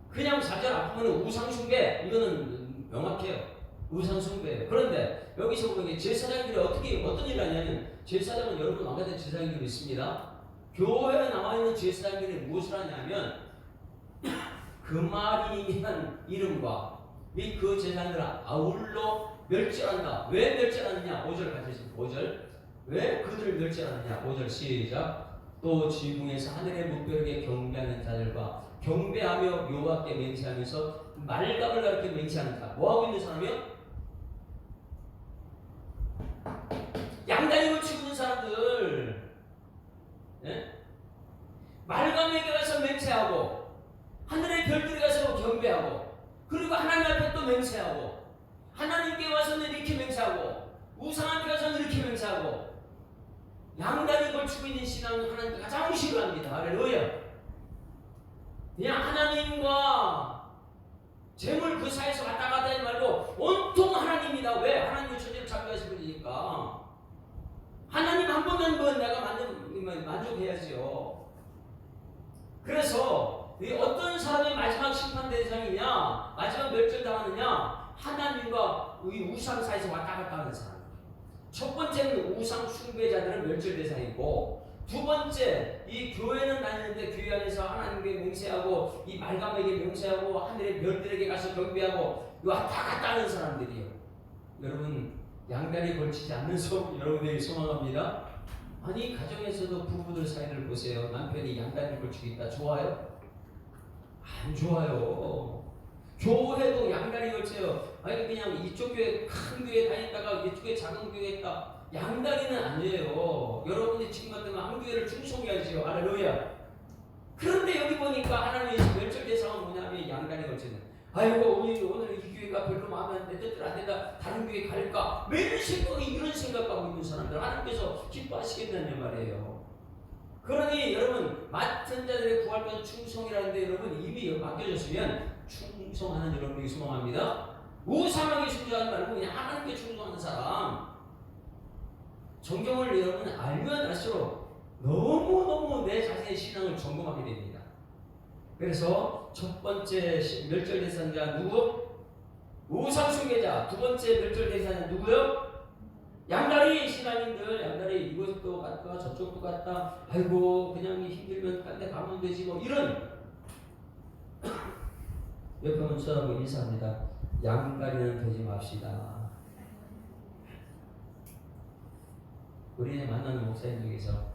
그냥 4절 앞부분은 우상숭배 이거는 명확해요. 우상숭배예요. 그런데 여기서 보면 제사장들이 어떤 일을 하냐면 제사장은 여러분 아까 전 제사장들이 있습니다. 교회에 나와있는 제사장들이 무엇을 하냐면 그마림이라는 이름과 및 그 제사장들을 아울러 멸절한다. 왜 멸절하느냐? 5절 같이 있습니다. 5절 왜 그들을 멸절하느냐? 5절 시작. 또 지붕에서 하늘의 무별에게 경배하는 자들과 경배하며 여호와께 맹세하면서 말감을 가르쳐 맹세하는 자. 뭐하고 있는 사람이요? 양다리를 치고 있는 사람들. 예? 말감에게 가서 맹세하고 하늘의 별들에 가서 경배하고 그리고 하나님 앞에 또 맹세하고 하나님께 와서는 이렇게 맹세하고 우상한테 가서는 이렇게 맹세하고 양다리 걸치고 있는 신앙은 하나님께 가장 싫어합니다. 할렐루야. 그냥 하나님과 재물 그 사이에서 왔다 갔다 하지 말고 온통 하나님이다. 왜? 하나님의 존재를 자부하신 분이니까 하나님 한 번만 내가 만족해야지요. 그래서 어떤 사람이 마지막 심판 대상이냐, 마지막 멸절당하느냐, 하나님과 우상 사이에서 왔다 갔다 하는 사람. 첫 번째는 우상 숭배자들은 멸절 대상이고, 두 번째 이 교회는 다니는데 교회 안에서 하나님께 맹세하고 이 말감에게 맹세하고 하늘의 별들에게 가서 경배하고 왔다 갔다 하는 사람들이에요. 여러분 양다리 걸치지 않는 여러분에게 소망합니다. 아니 가정에서도 부부들 사이를 보세요. 남편이 양다리 걸치고 있다. 좋아요? 안 좋아요. 교회도 양다리 걸쳐요. 아니 그냥 이쪽 교회 큰 교회 다녔다가 이쪽에 작은 교회 있다. 양다리는 아니에요. 여러분이 지금 같으면 한 교회를 충성해야지요. 할렐루야. 그런데 여기 보니까 하나님의 멸절 대상은 뭐냐면 양다리 달에 걸치는 아이고 우리 오늘 이 교회가 별로 마음에 안 든다 안 된다 다른 교회 갈까 매일 생각이 이런 생각하고 있는 사람들 하나님께서 기뻐하시겠다는 말이에요. 그러니 여러분 맡은 자들의 구할권 충성이라는데 여러분 이미 맡겨졌으면 충성하는 여러분에게 소망합니다. 우상하게 충성하지 말고 그냥 하나님께 충성하는 사람. 성경을 여러분 알면 알수록 너무너무 내 자신의 신앙을 점검하게 됩니다. 그래서 첫 번째 멸절 대상자 누구? 우상 숭배자. 두 번째 멸절 대상자 누구요? 양다리 신앙인들. 양다리 이것도 갔다 저쪽도 갔다 아이고 그냥 힘들면 딴 데 가면 되지 뭐 이런 옆에 문자하고 인사합니다. 양다리는 되지 맙시다. 우리 만나는 목사님 중에서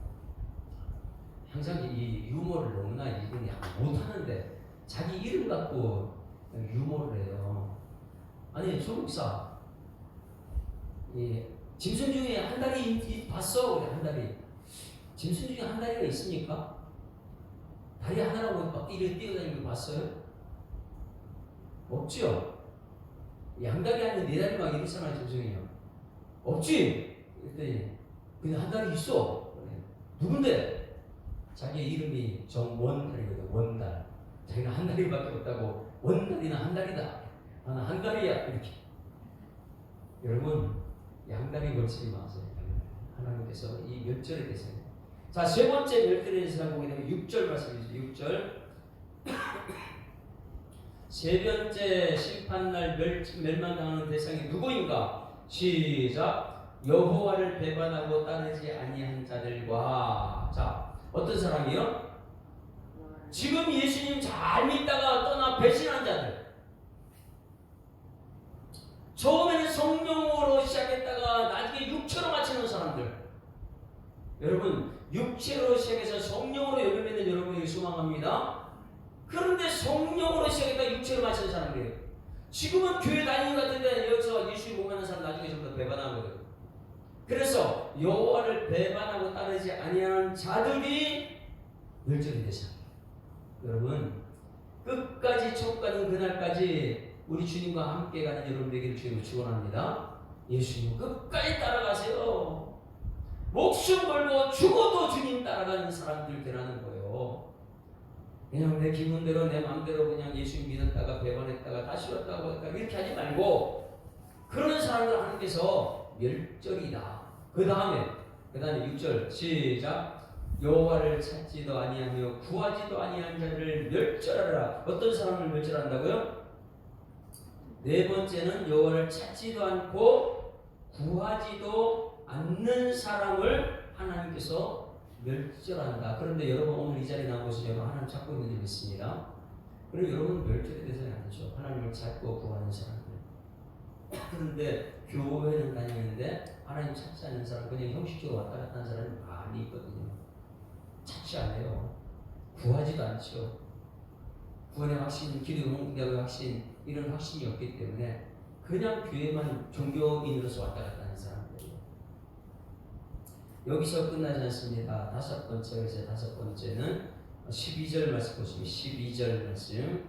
항상 이 유머를 너무나 이분이 못하는데 자기 이름 갖고 유머를 해요. 아니 소목사 짐승 중에 한 다리 봤어? 그래 한 다리. 짐승 중에 한 다리가 있습니까? 다리 하나라고 막 이렇게 뛰어다니는 거 봤어요? 없죠? 양다리 아닌 네 다리 막 이런 사람이 짐승이요. 없지? 그랬더니 그냥 한 다리 있어. 그래. 누군데? 자기의 이름이 정원달이거든. 원달. 자기는 한 다리밖에 없다고. 원달이나 한 다리다. 나는 한 다리야. 이렇게. 여러분 양다리 걸치지 마세요. 하나님께서 이 멸절에 대해서. 자, 세 번째 멸절에 대해서 보게 되면 6절 말씀이죠. 6절. 세 번째 심판날 멸망당하는 대상이 누구인가? 시작. 여호와를 배반하고 따르지 아니한 자들과. 자, 어떤 사람이요? 지금 예수님 잘 믿다가 떠나 배신한 자들. 처음에는 성령으로 시작했다가 나중에 육체로 마치는 사람들. 여러분 육체로 시작해서 성령으로 열매맺는 여러분에게 소망합니다. 그런데 성령으로 시작했다가 육체로 마치는 사람들이에요. 지금은 교회 다니는 것 같은데 여기서 예수님 공부하는 사람 나중에 전부 다 배반하거든요. 그래서 여호와를 배반하고 따르지 아니하는 자들이 멸절이 되잖아요. 여러분 끝까지 천국 가는 그날까지 우리 주님과 함께 가는 여러분에게 주님을 축원합니다. 예수님 끝까지 따라가세요. 목숨 걸고 죽어도 주님 따라가는 사람들 되라는 거예요. 그냥 내 기분대로 내 마음대로 그냥 예수님 믿었다가 배반했다가 다시 왔다가 이렇게 하지 말고 그런 사람들 하나님께서 멸절이다. 그 다음에 6절 시작. 여호와를 찾지도 아니하며 구하지도 아니한 자를 멸절하라. 어떤 사람을 멸절한다고요? 네 번째는 여호와를 찾지도 않고 구하지도 않는 사람을 하나님께서 멸절한다. 그런데 여러분 오늘 이 자리에 나온 것은 여러분 하나님 찾고 있는 줄 믿습니다. 그리고 여러분 멸절에 대해서는 아니죠. 하나님을 찾고 구하는 사람들. 그런데 교회는 다니는데 하나님 찾지 않는 사람, 그냥 형식적으로 왔다 갔다 하는 사람이 많이 있거든요. 찾지 않아요. 구하지도 않죠. 구원의 확신, 기도 응답의 확신, 이런 확신이 없기 때문에 그냥 교회만 종교인으로서 왔다 갔다 하는 사람들이에요. 여기서 끝나지 않습니다. 다섯 번째는 12절 말씀 보시면 12절 말씀.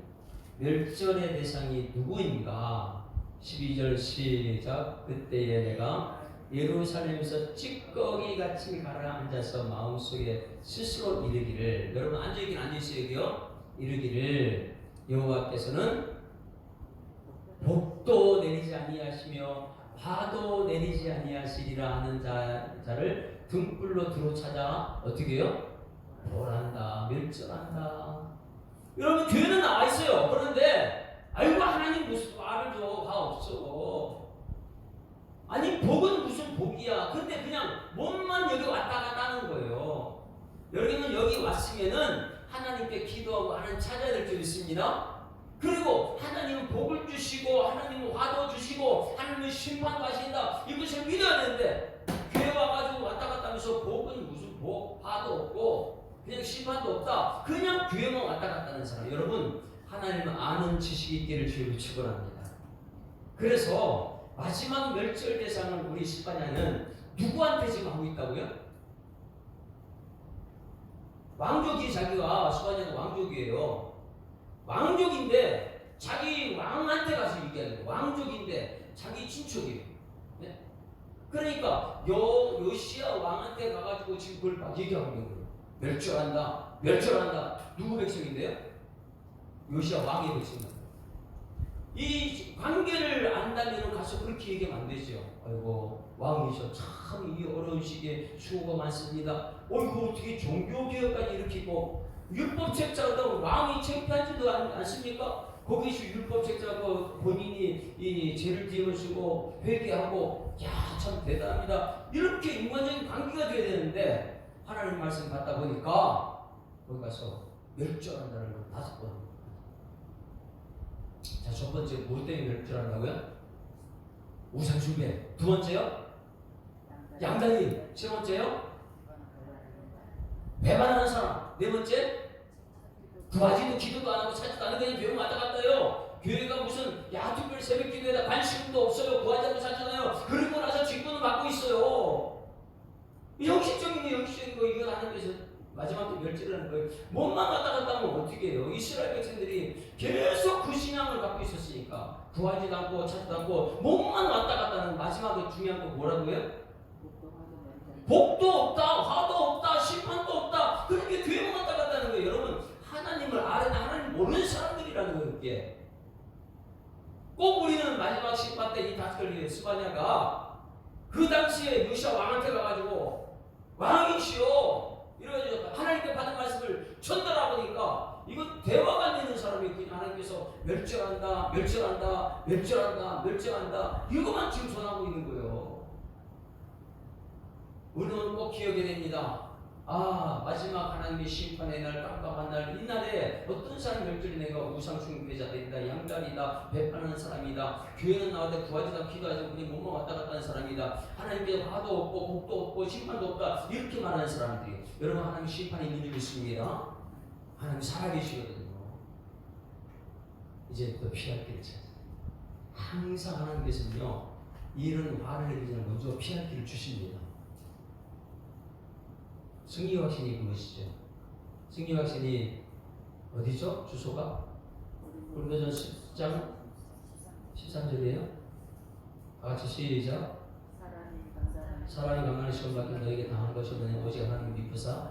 멸절의 대상이 누구인가? 12절 시작. 그때에 내가 예루살렘에서 찌꺼기 같이 가라앉아서 마음속에 스스로 이르기를. 여러분 앉아있긴 앉아있어요. 여기요. 이르기를 여호와께서는 복도 내리지 아니하시며 화도 내리지 아니하시리라 하는 자를 등불로 두루 찾아 어떻게 해요? 벌한다. 멸절한다. 여러분 교회는 나와 있어요. 그런데 아이고 하나님 무슨 말을 줘. 다 없어. 아니 복은 무슨 복이야. 근데 그냥 몸만 여기 왔다 갔다 하는 거예요. 여러분은 여기 왔으면은 하나님께 기도하고 하나님 찾아야 될 줄 있습니다. 그리고 하나님은 복을 주시고 하나님은 화도 주시고 하나님은 심판도 하신다. 이것을 믿어야 되는데 교회 와가지고 왔다 갔다 하면서 복은 무슨 복, 화도 없고 그냥 심판도 없다. 그냥 교회만 왔다 갔다 하는 사람. 여러분 하나님은 아는 지식이 있기를 주님을 축원합니다. 그래서 마지막 멸절 대상을 우리 스파냐는 누구한테 지금 하고 있다고요? 왕족이 자기가 스파냐는 왕족이에요. 왕족인데 자기 왕한테 가서 얘기하는 거예요. 왕족인데 자기 친척이에요. 네? 그러니까 요시야 왕한테 가가지고 지금 그걸 막 얘기하고 있는 거예요. 멸절한다, 멸절한다. 누구 백성인데요? 요시야 왕의 백성입니다. 이 관계를 안다면 가서 그렇게 얘기하면 안 되죠. 아이고 왕이셔 참 이 어려운 시기에 수고가 많습니다. 어이구 어떻게 종교개혁까지 일으키고 율법책자도 왕이 창피하지도 않습니까? 거기서 율법책자가 본인이 이 죄를 지으시고 회개하고 야 참 대단합니다. 이렇게 인간적인 관계가 돼야 되는데 하나님 말씀 받다 보니까 거기 가서 멸절한다는 걸 5번. 자, 첫 번째 뭐 때문에 멸절한다고요? 우상숭배. 두 번째요? 양다리. 세 번째요? 배반하는 사람. 네 번째? 구하지도 기도도 안 하고 찾지도 않고 그냥 교회 왔다 갔다요. 교회가 무슨 특별 새벽 기도에다 관심도 없어요. 구하지 않고 찾잖아요. 그리고 나서 직분을 받고 있어요. 영식적인 거 이거 하는 데서 마지막에 멸절하는 거예요. 몸만 왔다 갔다 하면 어떻게 해요? 이스라엘 백성들이 계속 그 신앙을 갖고 있었으니까 구하지도 않고 찾지도 않고 몸만 왔다 갔다 하는 마지막에 중요한 거 뭐라고요? 복도 없다, 화도 없다, 심판도 없다. 그렇게 교회만 왔다 갔다 하는 거예요. 여러분 하나님을 아는 하나님 모르는 사람들이라는 거예요. 이게 꼭 우리는 마지막 심판 때 이 다스갈리의 스바냐가 그 당시에 요시야 왕한테 가가지고 왕이시여 이래가지고 하나님께 받은 말씀을 전달하고 보니까 이거 대화가 안 되는 사람이 그냥 하나님께서 멸절한다, 멸절한다, 멸절한다, 멸절한다 이거만 지금 전하고 있는 거예요. 우리는 꼭 기억해야 됩니다. 마지막 하나님의 심판의 날, 깜깜한 날, 이날에 어떤 사람이 멸절이 내가 우상숭배자 된다, 양다리다, 배반하는 사람이다, 교회는 나와도 구하지도 기도하지 그냥 몸만 왔다 갔다 하는 사람이다, 하나님께 화도 없고 복도 없고 심판도 없다 이렇게 말하는 사람들이 여러분 하나님 심판이 있는 줄 믿습니다. 하나님 살아계시거든요. 이제 또 피할 길을 찾아요. 항상 하나님께서는요 이런 화를 내리지 않고 먼저 피할 길을 주십니다. 승리 확신이 그것이죠. 승리 확신이 어디죠? 주소가? 고린도전서 10장 13절이에요. 다같이 시작. 사람이 강간의 시험 받기 너에게 당한 것이 없느냐 오직 하나님 미쁘사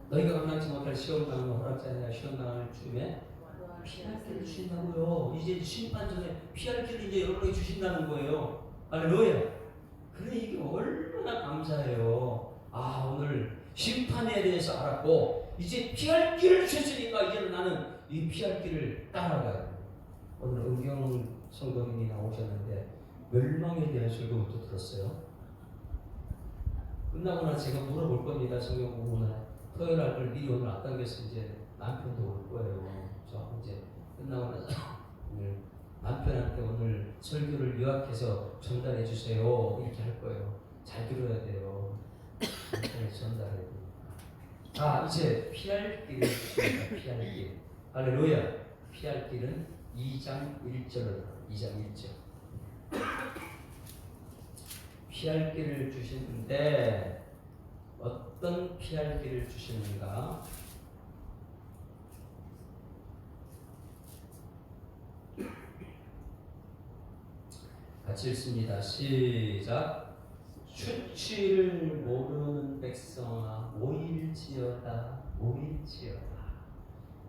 너희가 강간치 못할 시험 당하는 허락지 아니라 시험 당할 줌에 피할 길을 주신다고요. 이제 심판 전에 피할 길을 이제 여러분에게 주신다는 거예요. 할렐루야. 그래 이게 얼마나 감사해요. 오늘 심판에 대해서 알았고 이제 피할 길을 주셨으니까 이제는 나는 이 피할 길을 따라가야 돼요. 오늘 은경 성도님이 나오셨는데 멸망에 대한 설교부터 들었어요. 끝나고 나서 제가 물어볼 겁니다. 성경 공부는 토요일 날 미리 오늘 앞당겨서 이제 남편도 올 거예요. 저 이제 끝나고 나서 오늘 남편한테 오늘 설교를 요약해서 전달해 주세요. 이렇게 할 거예요. 잘 들어야 돼요. 전달해야 됩니다. 이제 피할 길을 주십니다. 피할 길. 할렐루야. 피할 길은 2장 1절로 2장 1절. 피할 길을 주시는데 어떤 피할 길을 주시는가? 같이 읽습니다. 시작. 수치를 모르는 백성아 모일지어다 모일지어다.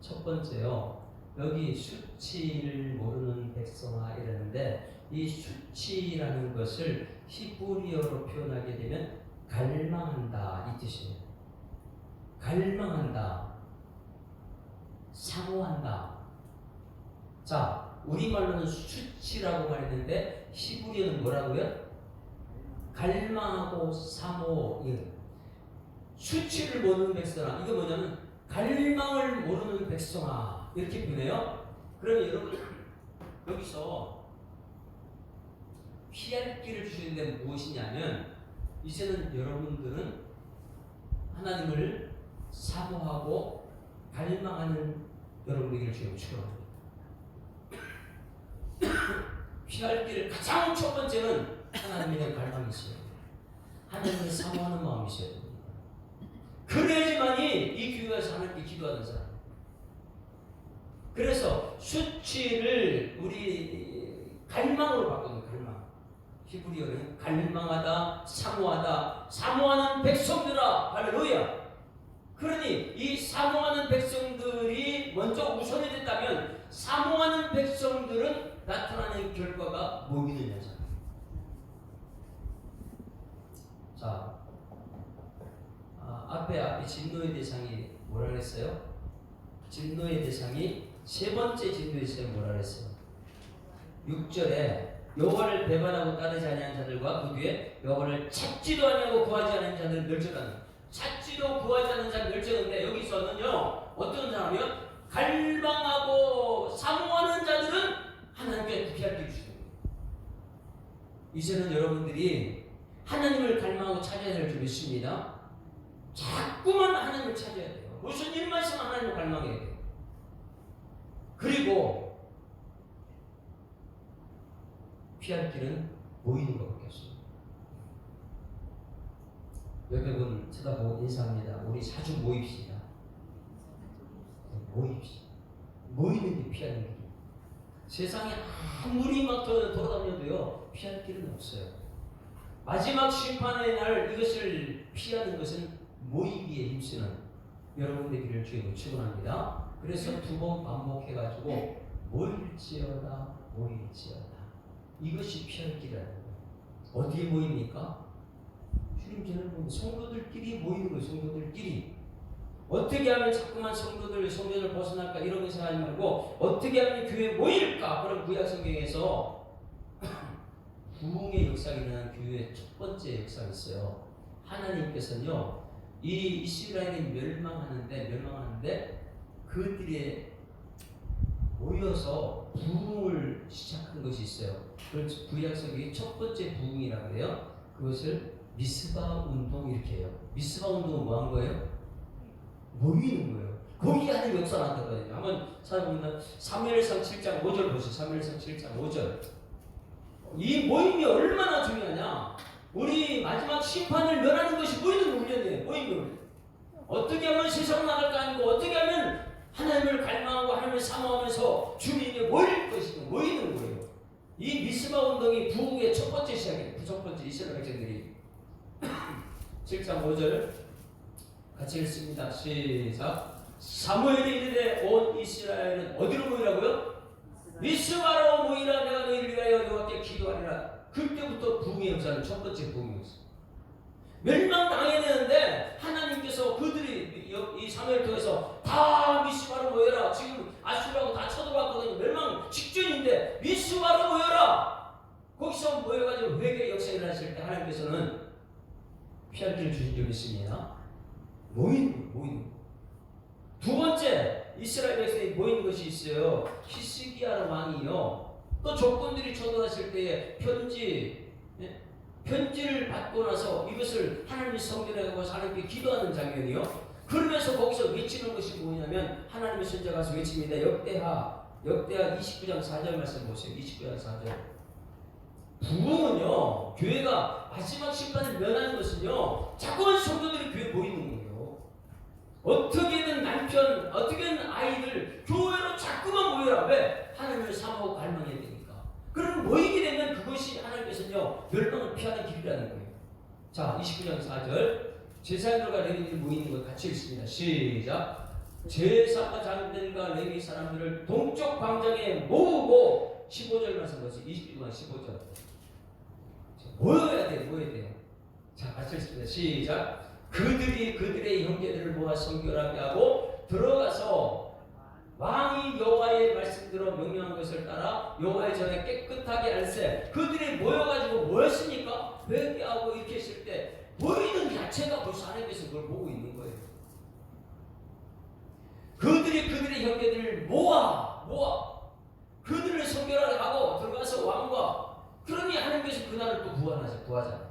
첫 번째요. 여기 수치를 모르는 백성아 이러는데 이 수치라는 것을 히브리어로 표현하게 되면 갈망한다 이 뜻이에요. 갈망한다, 사모한다. 자, 우리말로는 수치라고 말했는데 히브리어는 뭐라고요? 갈망하고 사모. 수치를 모르는 백성아. 이거 뭐냐면 갈망을 모르는 백성아 이렇게 표현해요. 그러면 여러분 여기서 피할 길을 주시는 데는 무엇이냐면 이제는 여러분들은 하나님을 사모하고 갈망하는 여러분에게 지금 축원합니다. 피할 길을 가장 첫 번째는 하나님의 갈망이 있어요. 하나님을 사모하는 마음이 있어야 됩니다. 그래야지만이 이 교회에서 하나님께 기도하는 사람. 그래서 수치를 우리 갈망으로 바꾸는 갈망. 히브리어는 갈망하다, 사모하다, 사모하는 백성들아, 할렐루야. 그러니 이 사모하는 백성들이 먼저 우선이 됐다면 사모하는 백성들은 나타나는 결과가 뭐이느냐죠. 자, 앞에 진노의 대상이 뭐라 그랬어요? 진노의 대상이 세 번째 진노의 대상이 뭐라 그랬어요? 6절에 여호와를 배반하고 따르지 아니한 자들과 그 뒤에 여호와를 찾지도 아니하고 구하지 않은 자들을 멸절하는, 찾지도 구하지 않는 자를 멸절하는데 여기서는요 어떤 사람이요? 갈망하고 사모하는 자들은 하나님께 피할 길을 주는 거예요. 이제는 여러분들이 하나님을 갈망하고 찾아야 될 줄 믿습니다. 자꾸만 하나님을 찾아야 돼요. 무슨 일만 있으면 하나님을 갈망해야 돼요. 그리고 피할 길은 모이는 것밖에 없습니다. 옆에 분 쳐다보고 인사합니다. 우리 자주 모입시다. 모입시다. 모이는 게 피하는 길이에요. 세상에 아무리 막 돌아다녀도요 피할 길은 없어요. 마지막 심판의 날 이것을 피하는 것은 모이기에 힘쓰는 여러분의 길을 주님은 축원합니다. 그래서 두 번 반복해가지고 모일지어다 모일지어다, 이것이 피할 길이라는 거예요. 어디에 모입니까? 주님 저는 보면 성도들끼리 모이는 거예요. 성도들끼리 어떻게 하면 자꾸만 성도들 벗어날까 이런 거 생각하지 말고 어떻게 하면 교회에 모일까. 그럼 구약 성경에서 부흥의 역사가 일어나는 교회의 첫 번째 역사가 있어요. 하나님께서는요 이 이스라엘이 멸망하는데 그들이 모여서 부흥을 시작한 것이 있어요. 그걸 구약 성경의 첫 번째 부흥이라고 해요. 그것을 미스바 운동 이렇게 해요. 미스바 운동은 뭐 한 거예요? 모이는 거예요. 거기 하는 역사 나타나거든요. 한번 찾아보면 사무엘상 7장 5절 보세요. 사무엘상 7장 5절. 이 모임이 얼마나 중요하냐. 우리 마지막 심판을 면하는 것이 모이는 훈련이에요. 모이는 훈련. 어떻게 하면 세상 나갈까 아니고 어떻게 하면 하나님을 갈망하고 하나님을 사모하면서 주님이 모일 것이고 모이는 거예요. 이 미스바 운동이 부흥의 첫 번째 시작이에요. 첫 번째 이스라엘 백성들이 7장 5절 같이 읽습니다. 시작. 사무엘이 이르되 온 이스라엘은 어디로 모이라고요? 미스바로 모이라. 내가 너희를 위하여 여호와께 기도하리라. 그때부터 부흥의 역사는 첫 번째 부흥의 역사. 멸망당해야 되는데 하나님께서 그들이 이 사무엘 통해서 다 미스바로 모여라. 지금 아수르하고 다 쳐들어왔거든요. 멸망 직전인데 미스바로 모여라. 거기서 모여가지고 회개의 역사가 일어났을 때 하나님께서는 피할 길을 주신 적이 있습니다. 모이는 거. 두 번째 이스라엘 백성이 모이는 것이 있어요. 히스기야 왕이요 또 적군들이 쳐들어왔을 때에 편지를 받고 나서 이것을 하나님의 성전에 가서 하나님께 기도하는 장면이요. 그러면서 거기서 외치는 것이 뭐냐면 하나님의 선지자가 가서 외칩니다. 역대하 29장 4절 말씀 보세요. 29장 4절. 부흥은요 교회가 마지막 심판을 면하는 것은요 자꾸만 성도들이 교회에 모이는 거예요. 어떻게든 남편, 어떻게든 아이들 교회로 자꾸만 모여라. 왜? 하나님을 사모하고 갈망해야 되니까. 그럼 모이게 되면 그것이 하나님께서는요 멸망을 피하는 길이라는 거예요. 자 29장 4절. 제사장들과 레위인들이 모이는 것 같이 읽습니다. 시작. 제사과 장들과 레위 사람들을 동쪽 광장에 모으고 15절 말씀 보세요. 20절 15절. 모여야 돼요. 자 같이 읽습니다. 시작. 그들이 그들의 형제들을 모아 성결하게 하고 들어가서 왕이 여호와의 말씀대로 명령한 것을 따라 여호와의 전에 깨끗하게 할세. 그들이 모여가지고 뭐였습니까? 회개하고 이렇게 했을 때 모이는 자체가 벌써 하나님께서 그걸 보고 있는 거예요. 그들이 그들의 형제들을 모아 그들을 성결하게 하고 들어가서 왕과, 그러니 하나님께서 그날을 또 구하잖아요.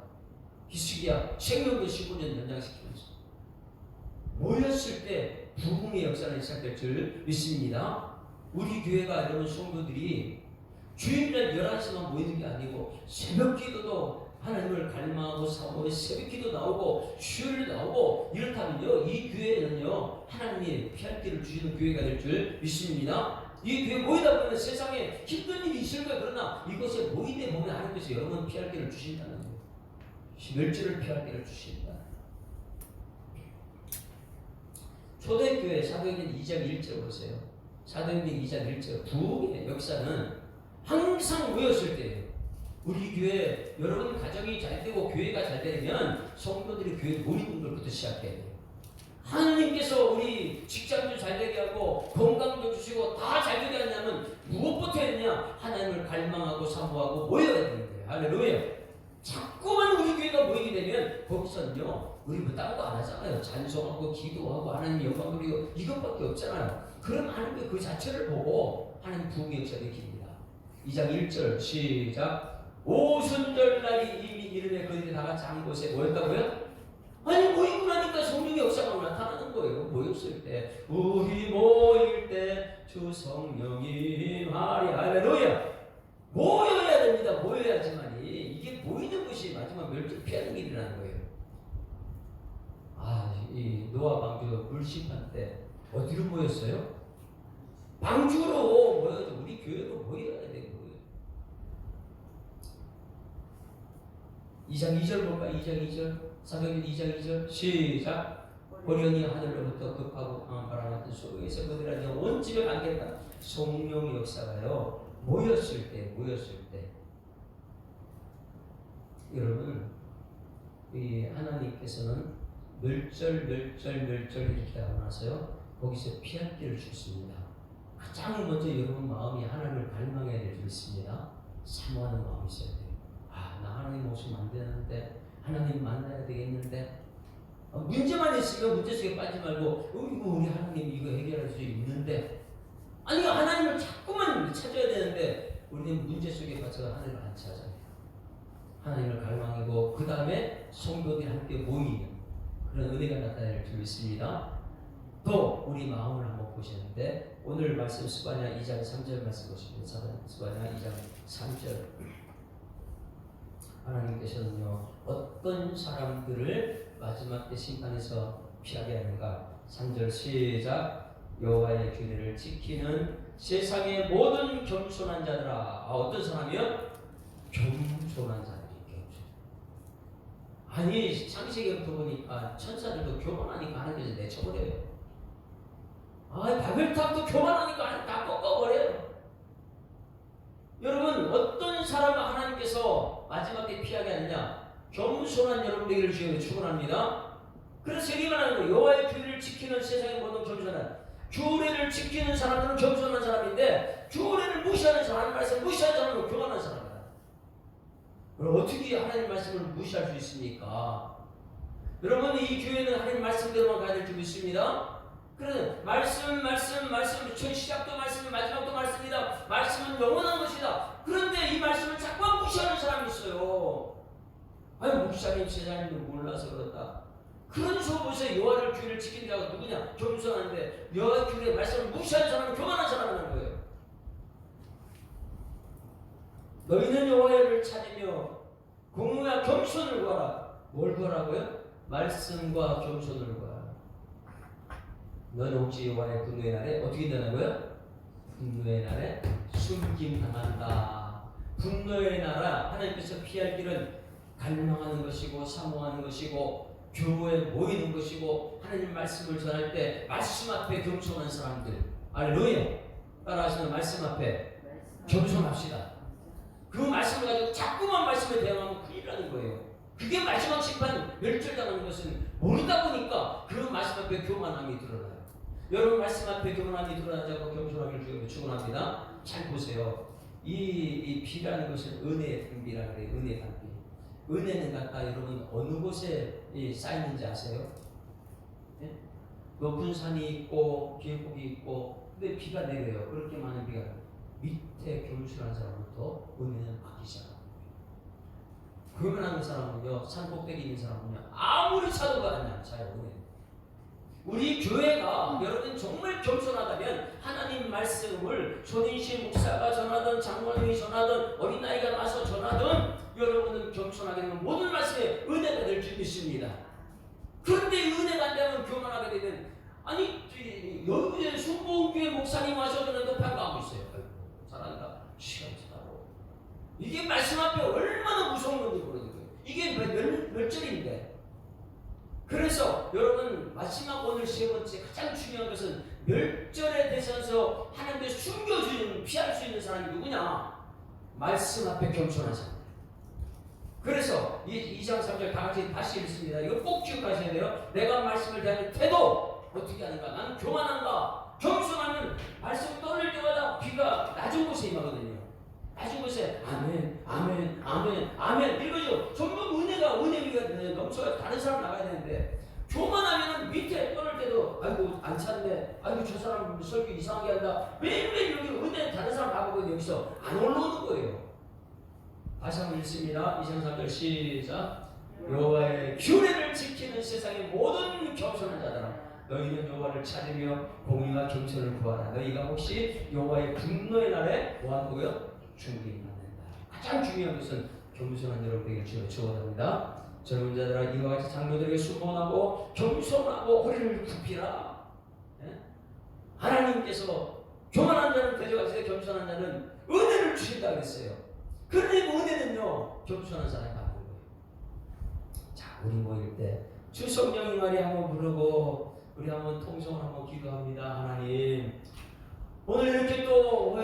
히스기야 생명도 15년 연장시키면서 모였을 때 부흥의 역사는 시작될 줄 믿습니다. 우리 교회가 여러분 성도들이 주일날 11시만 모이는 게 아니고 새벽 기도도 하나님을 갈망하고 사모해 새벽 기도 나오고 수요일 나오고 이렇다면요 이 교회는요 하나님이 피할 길을 주시는 교회가 될 줄 믿습니다. 이 교회 모이다 보면 세상에 힘든 일이 있을 거야. 그러나 이곳에 모이대 보면 하나님께서 여러분 피할 길을 주신다는 거예요. 멸절을 피할 길을 주신다. 초대교회 사도행전 2장 1절 보세요. 사도행전 2장 1절 부흥의 역사는 항상 모였을 때예요. 우리 교회 여러분 가정이 잘 되고 교회가 잘 되면 성도들이 교회에 모이는 것부터 시작해야 돼요. 하나님께서 우리 직장도 잘 되게 하고 건강도 주시고 다 잘 되게 하냐면 무엇부터 해야 되냐? 하나님을 갈망하고 사모하고 모여야 되는 거예요. 할렐루야. 자꾸만 우리 교회가 모이게 되면 거기서는요 우리 뭐 딴 거 안 하잖아요. 찬송하고 기도하고 하나님 영광 드리고 이것밖에 없잖아요. 그럼 하나님 그 자체를 보고 하나님 부흥의 역사를 일으킵니다. 2장 1절 시작. 오순절날이 이미 이름에 그들이 다 같이 한 곳에 모였다고요? 아니 모이고 나니까 성령의 역사가 나타나는 거예요. 모였을 때 우리 모일 때 주 성령이 임하리. 할렐루야. 모여야 됩니다. 모여야지만이 이게 모이는 것이 마지막 멸절 피하는 일이라는 거예요. 이 노아 방주 물심판 때 어디로 모였어요? 방주로 모여서 우리 교회로 모여야 되는 거예요. 2장 2절 볼까? 2장 2절 사도행전 2장 2절 시작. 호련히 하늘로부터 급하고 강한 바람 같은 소리에서 그들한테 온 집에 감겠다. 성령의 역사가요 모였을 때 여러분 이 하나님께서는 멸절 이렇게 하고 나서요 거기서 피할 길을 주셨습니다. 가장 먼저 여러분 마음이 하나님을 갈망해야 될 줄 있습니다. 사모하는 마음이 있어야 돼요. 나 하나님 오시면 안 되는데 하나님 만나야 되겠는데 문제만 있으면 문제 속에 빠지지 말고 이거 우리 하나님 이거 해결할 수 있는데 아니 하나님을 자꾸만 찾아야 되는데 우리는 문제 속에 빠져서 하나님을 안 찾아요. 하나님을 갈망하고 그 다음에 성도들이 함께 모이는 그런 은혜가 나타날 줄 있습니다. 또 우리 마음을 한번 보시는데 오늘 말씀 스바냐 2장 3절 말씀 보시면 스바냐 2장 3절 하나님께서는요 어떤 사람들을 마지막 때 심판에서 피하게 하는가. 3절 시작. 여호와의 규례를 지키는 세상의 모든 겸손한 자들아. 어떤 사람이요? 겸손한 자들이. 아니 창세기부터 보니까 천사들도 교만하니까 하나님께서 내쳐버려요. 바벨탑도 교만하니까 하나님 다 꺾어버려요. 여러분 어떤 사람을 하나님께서 마지막 때 피하게 하느냐? 겸손한 여러분 되기를 주여 축원합니다. 그래서 여기 말하는 거예요. 여호와의 규례를 지키는 세상의 모든 겸손한 규례를 지키는 사람들은 겸손한 사람인데 규례를 무시하는 사람, 말씀 무시하는 사람은 교만한 사람이다. 그럼 어떻게 하나님 말씀을 무시할 수 있습니까? 여러분 이 교회는 하나님 말씀대로만 가야 될 줄 믿습니다. 그래서 말씀 첫 시작도 말씀이 마지막도 말씀이다. 말씀은 영원한 것이다. 그런데 이 말씀을 자꾸 무시하는 사람이 있어요. 목사님 세상님도 몰라서 그렇다. 그런 식으로 보세요. 여호와의 규례를 지킨 자가 누구냐? 겸손한데 여호와의 규례 말씀을 무시하는 사람은 교만한 사람이라는 거예요. 너희는 여호와를 찾으며 공의와 겸손을 구하라. 뭘 구하라고요? 말씀과 겸손을 구하라. 너는 혹시 여호와의 분노의 날에 어떻게 되나고요? 분노의 날에 숨김당한다. 분노의 날아 하나님께서 피할 길은 갈망하는 것이고 사모하는 것이고 교회에 모이는 것이고 하나님 말씀을 전할 때 말씀 앞에 겸손한 사람들. 할렐루야. 따라하시는 말씀 앞에 겸손합시다. 그 말씀을 가지고 자꾸만 말씀에 대응하면 큰일 나는 거예요. 그게 마지막 심판 멸절당하는 것은 모르다 보니까 그 말씀 앞에 교만함이 드러나요. 여러분 말씀 앞에 교만함이 드러나지 않고 겸손하기를 축원합니다. 잘 보세요. 이 비라는 것은 은혜의 단비라는 거예요. 은혜의 단비. 은혜는 갖다 여러분 어느 곳에 쌓이는지 아세요? 네? 높은 산이 있고 계곡이 있고 근데 비가 내려요. 그렇게 많은 비가 밑에 겸손한 사람부터 은혜는 받기 시작합니다. 교만한 사람은요, 산 꼭대기 있는 사람은요, 아무리 사도가 아니야, 잘 은혜. 우리 교회가 여러분 정말 겸손하다면 하나님 말씀을 손인신 목사가 전하든 장로님이 전하든 어린아이가 나서 전하든 여러분은 겸손하게 되면 모든 말씀에 은혜가 될 줄 믿습니다. 그런데 은혜가 안 되면 교만하게 되면 아니 여기 순복음교회 목사님 와서 전해도 반가워 이게 말씀 앞에 얼마나 무서운 건지 모르는 거예요. 이게 몇 절인데. 그래서 여러분 마지막 오늘 세 번째 가장 중요한 것은 멸절에 대해서 하나님께 숨겨주는 피할 수 있는 사람이 누구냐? 말씀 앞에 겸손한 사람. 그래서 2장 3절 다 같이 다시 읽습니다. 이거 꼭 기억하셔야 돼요. 내가 말씀을 대하는 태도 어떻게 하는가? 나는 교만한가? 겸손하면 말씀 떠날 때마다 귀가 낮은 곳에 임하거든요. 낮은 곳에 아멘, 아멘, 아멘, 아멘 이거죠. 전부 은혜가 넘쳐야 다른 사람 나가야 되는데 교만하면 밑에 떠날 때도 아이고 안 찼네, 아이고 저 사람 설교 이상하게 한다. 매일매일 여기 은혜 다른 사람 나가고 여기서 안 올라오는 거예요. 다시 한번 읽습니다. 2장 3절 시작. 여호와의 규례를 지키는 세상의 모든 겸손한 자들아 너희는 여호와를 찾으며 공의와 겸손을 구하라. 너희가 혹시 여호와의 분노의 날에 뭐하고요? 죽임을 받는다. 가장 중요한 것은 겸손한 여러분에게 주어집니다. 젊은 자들아 이와 같이 장로들에게 수고하고 겸손하고 허리를 굽히라. 예? 하나님께서 교만한 자는 대적하시되 겸손한 자는 은혜를 주신다 그랬어요. 그러니 은혜는요 겸손한 사람이 받는 거예요. 자, 우리 모일 때 주 성령의 말이 한번 부르고 우리 한번 통성을 한번 기도합니다. 하나님 오늘 이렇게 또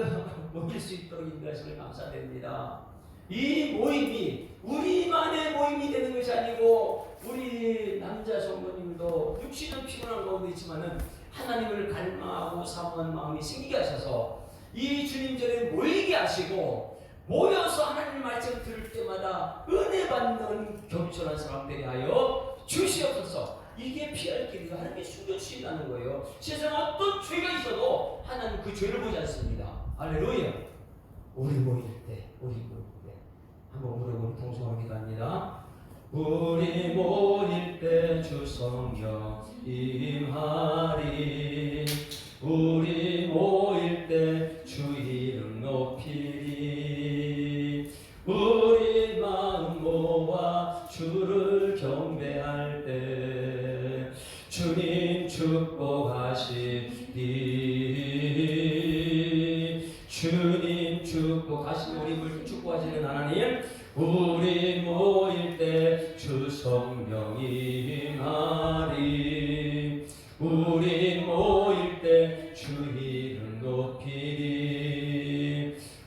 모일 수 있도록 인도하심을 감사드립니다. 이 모임이 우리만의 모임이 되는 것이 아니고 우리 남자 성도님도 육신은 피곤한 가운데 있지만은 하나님을 갈망하고 사모하는 마음이 생기게 하셔서 이 주님전에 모이게 하시고 모여서 하나님 말씀 들을 때마다 은혜 받는 겸손한 사람 되게 하여 주시옵소서. 이게 피할 길이가 하나님이 숨겨주신다는 거예요. 세상 어떤 죄가 있어도 하나님 그 죄를 보지 않습니다. 할렐루야. 우리 모일 때 한번 부르고 통성을 기도합니다. 우리 모일 때 주 성령 임하리. 우리 모일 때 주 이름 높이리. 우리 마음 모아 주를 경배할 때 주님 축복하시리. 주님 축복하시니 우리 축복하시는 하나님 우리 모일 때 주 성령 임하리. 우리 모일 때 주 이름 높이리.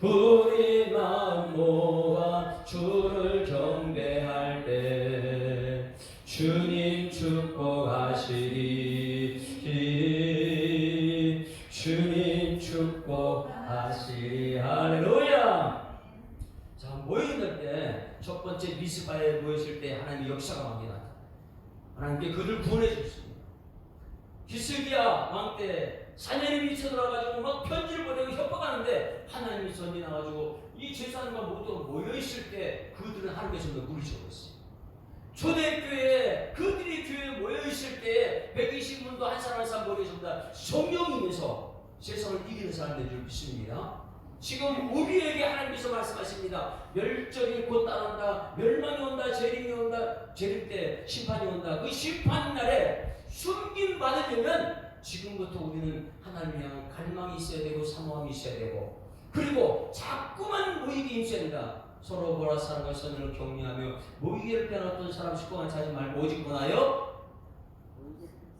우리 마음 모아 주를 경배할 때 주님 축복하시리. 주님 축복하시리. 할렐루야. 자, 모이는 때 첫 번째 미스바에 모였을 때 하나님의 역사가 많이 나타나요. 하나님께 그들 구원해 주셨습니다. 히스기야 왕 때 사내림이 쳐들어가지고 막 편지를 보내고 협박하는데 하나님이 전이 나가지고 이 제사장과 모두 모여있을 때 그들은 하나님께서 물리쳐버렸어요. 초대교회에 그들이 교회에 모여있을 때 120분도 한 사람 한 사람 모여있습니다. 성령님에서 세상을 이기는 사람들인 줄 믿습니다. 지금 우리에게 하나님께서 말씀하십니다. 멸절이 곧 따른다. 멸망이 온다. 재림이 온다. 재림 때 심판이 온다. 그 심판 날에 숨김 받으려면 지금부터 우리는 하나님을 향한 갈망이 있어야 되고 사모함이 있어야 되고 그리고 자꾸만 모이기 힘써야 된다. 서로 보라 사랑과 선을 격려하며 모이기를 빼놨던 사람 식구만 찾지 말고 오직 권하여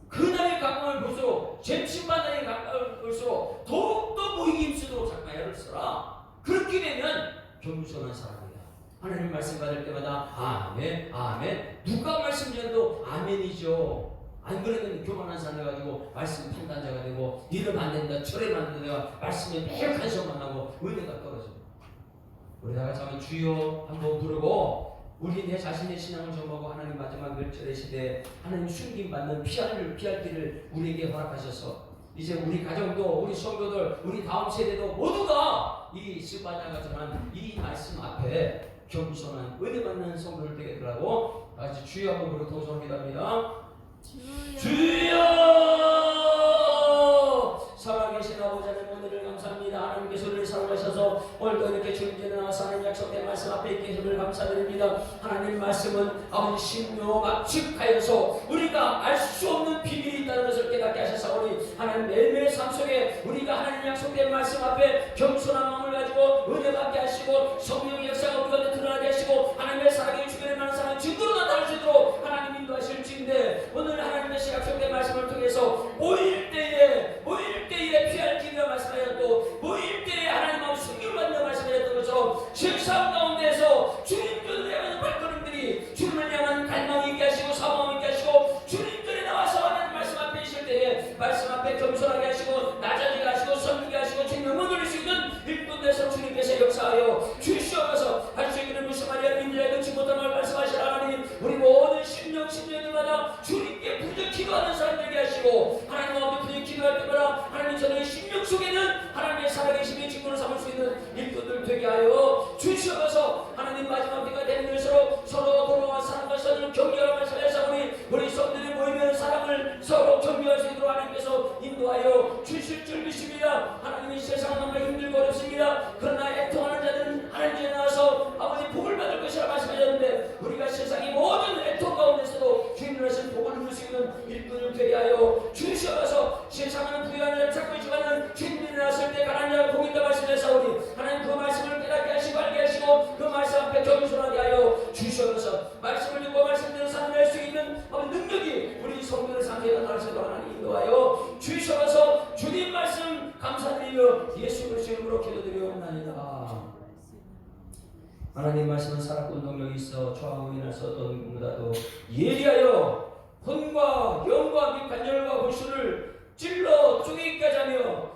그날에 가까울 볼수록 재침반 날에 가까울수록 더욱더 모이기 힘쓰도록 잠깐 애를 써라. 그렇게 되면 겸손한 사람이다. 하나님 말씀 받을 때마다 아멘 아멘. 누가 말씀 전해도 아멘이죠. 안 그러면 교만한 사람 돼가지고 말씀 판단자가 되고 이러면 안 된다 저러면 안 된다 말씀에 매일 간섭만 하고 은혜가 떨어집니다. 우리 다 같이 한번 주여 한번 부르고 우리 내 자신의 신앙을 점하고 하나님 마지막 멸절의 시대에 하나님 숨김받는 피할 길을 우리에게 허락하셔서 이제 우리 가정도 우리 성도들 우리 다음 세대도 모두가 이 스바냐가 전한 이 말씀 앞에 겸손한 은혜 받는 성도를 되게 되라고 같이 주여 한번 부르고 통성을 기도합니다. 주여 살아계신 아버지 하나님 오늘을 감사합니다. 하나님께서 우리를 사랑하셔서 오늘도 이렇게 주님께 나와서 하나님 약속된 말씀 앞에 있게 해주를 감사드립니다. 하나님 말씀은 아버지 신묘가 즉하여서 우리가 알 수 없는 비밀이 있다는 것을 깨닫게 하셔서 우리 하나님 매일매일 삶 속에 우리가 하나님 약속된 말씀 앞에 겸손한 마음을 가지고 은혜 받게 하시고 성령의 역사 하시고 하나님의 사랑의 주변에 많은 사람의 증거로 나타날 수 있도록 하나님 인도하실 주인데 오늘 하나님의 약속된 말씀을 통해서 모일 때에 피할 길이라 말씀하셨고 모일 때에 하나님 앞에 순교를 받는 말씀하셨던 것처럼 실상 가운데서 주님께로 향하는 발걸음들이 주님을 향한 갈망이 있게 하시고 사모함이 있게 하시고 주님께로 나와서 하나님 말씀 앞에 있을 때에 말씀 앞에 겸손하게 하시고 낮아지게 하시고 섬기게 하시고 주님을 물릴 수 있는 일꾼들에서 주님께서 역사하여 주시옵소서. 할 수 있는 무스마리아 민들에게 듣지 못한 말 말씀하시라. 하나님 우리 모든 심령들마다 주님께 부르짖어 기도하는 사람 되게 하시고 하나님 앞에 부르짖어 기도할 때마다 하나님 저의 심령 속에는 하나님의 살아계심의 증거를 삼을 수 있는 일꾼들 되게 하여 주시옵소서. 하나님 마지막 때가 되는 것으로 서로 돌아와 사랑과 선을 격려하는 말씀에서 우리 성도들이 모이면 사랑을 서로 격려할 수 있도록 하나님께서 인도하여 주실 줄 믿습니다. 하나님이 세상은 정말 힘들고 어렵습니다. 그러나 애통하는 자들은 하나님께 나와서 아버지 복을 받을 것이라 말씀하셨는데 우리가 세상의 모든 애통 가운데서도 주님을 하신 복을 누릴 수 있는 일꾼을 되게 하여 주시옵소서. 세상은 부유한 자를 찾고 있지만 주님이 나왔을 때 가난한 자가 복이 있다 말씀해서 우리 하나님 그 말씀을 깨닫게 하시고 알게 하시고 그 말씀 앞에 겸손하게 하여 주시옵소서. 말씀을 듣고 말씀대로 살아낼 수 있는 능력이 우리 성도들 상태에 나타날 수 있도록 하나님 인도하여 주시옵소서. 주님 말씀 감사드리며 예수 그리스도 이름으로 기도드리옵나이다. 하나님 말씀은 살았고 능력이 있어 좌우에 나서 어떤 누구보다도 예리하여 혼과 영과 및 관절과 골수를 찔러 쪼개기까지 하며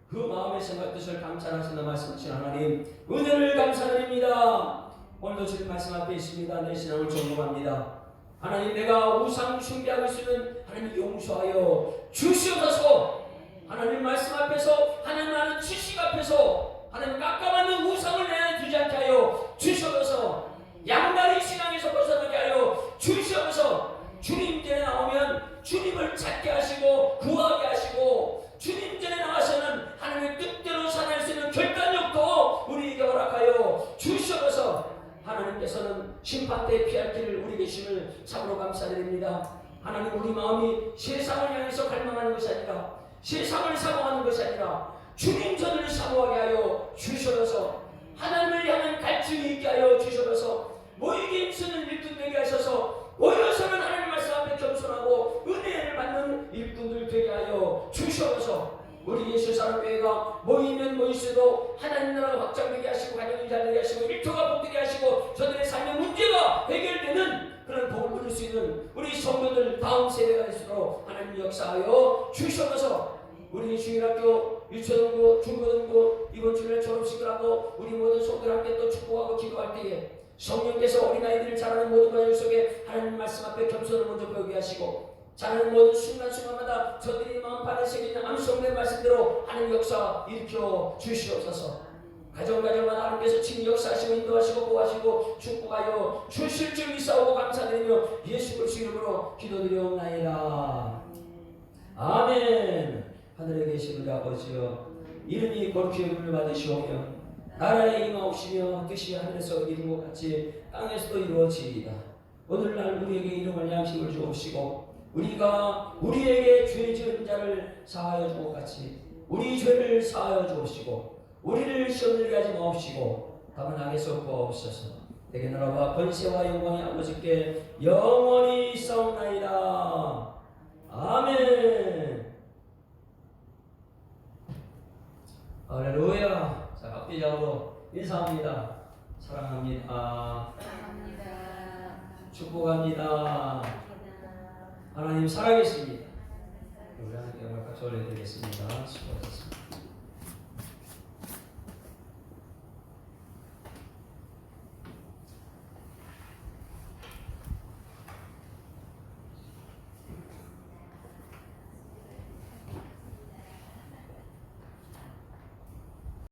그 마음의 생각 뜻을 감찰하시는 말씀하신 하나님 은혜를 감사드립니다. 오늘도 주님 말씀 앞에 있습니다. 내 신앙을 점검합니다. 하나님 내가 우상 숭배하고 있으면 하나님 용서하여 주시옵소서. 하나님 말씀 앞에서 하나님 하는 지식 앞에서 하나님 깜깜한 우상을 내어 두지 않게 하여 주시옵소서. 양다리 신앙에서 벗어나게 하여 주시옵소서. 주님 전에 나오면 주님을 찾게 하시고 구하게 하시고 주님 전에 나와서는 하나님의 뜻대로 살아낼 수 있는 결단력도 우리에게 허락하여 주시옵소서. 하나님께서는 심판 때 피할 길을 우리 계심을 참으로 감사드립니다. 하나님 우리 마음이 세상을 향해서 갈망하는 것이 아니라 세상을 사모하는 것이 아니라 주님 전을 사모하게 하여 주시옵소서. 하나님을 향한 갈증이 있게 하여 주시옵소서. 모이게 힘쓰는 일꾼 되게 하셔서 모여서는 하나님 말씀 앞에 겸손하고 은혜를 받는 일꾼들 되게 하여 주시옵소서. 우리 예수사랑교회가 모이면 모일수록 하나님 나라가 확장되게 하시고 가정이 잘되게 하시고 일터가 복되게 하시고 저들의 삶의 문제가 해결되는 그런 복을 누릴 수 있는 우리 성도들 다음 세대가 될수록 하나님 역사하여 주시옵소서. 우리 주일학교 유초등부 중고등부 이번 주일에 졸업식을 하고 우리 모든 성도들 함께 또 축복하고 기도할 때에 성령께서 어린아이들을 자라는 모든 과정 속에 하나님 말씀 앞에 겸손을 먼저 배우게 하시고 자라는 모든 순간순간마다 저들이 마음판에 새겨있는 암송된 말씀대로 하나님 역사 일으켜 주시옵소서. 가정마다 하나님께서 친히 역사하시고 인도하시고 보호하시고 축복하여 주실 줄 믿사오고 감사드리며 예수 그리스도 이름으로 기도드리옵나이다. 아멘. 하늘에 계신 우리 아버지여 이름이 거룩히 여김을 받으시오며 나라에 임하옵시며 뜻이 하늘에서 이룬 것 같이 땅에서도 이루어지이다. 오늘날 우리에게 일용할 양식을 주옵시고 우리가 우리에게 죄 지은 자를 사하여 준 것 같이 우리 죄를 사하여 주옵시고 우리를 시험들게 하지 마옵시고 다만 악에서 구하옵소서. 내게 나라와 권세와 영광이 아버지께 영원히 있사옵나이다. 아멘. 할렐루야. 자, 각대적으로 인사합니다. 사랑합니다. 축복합니다. 하나님 살아계십니다. 우리 하나님께 영광 같이 올려드리겠습니다. 수고하셨습니다.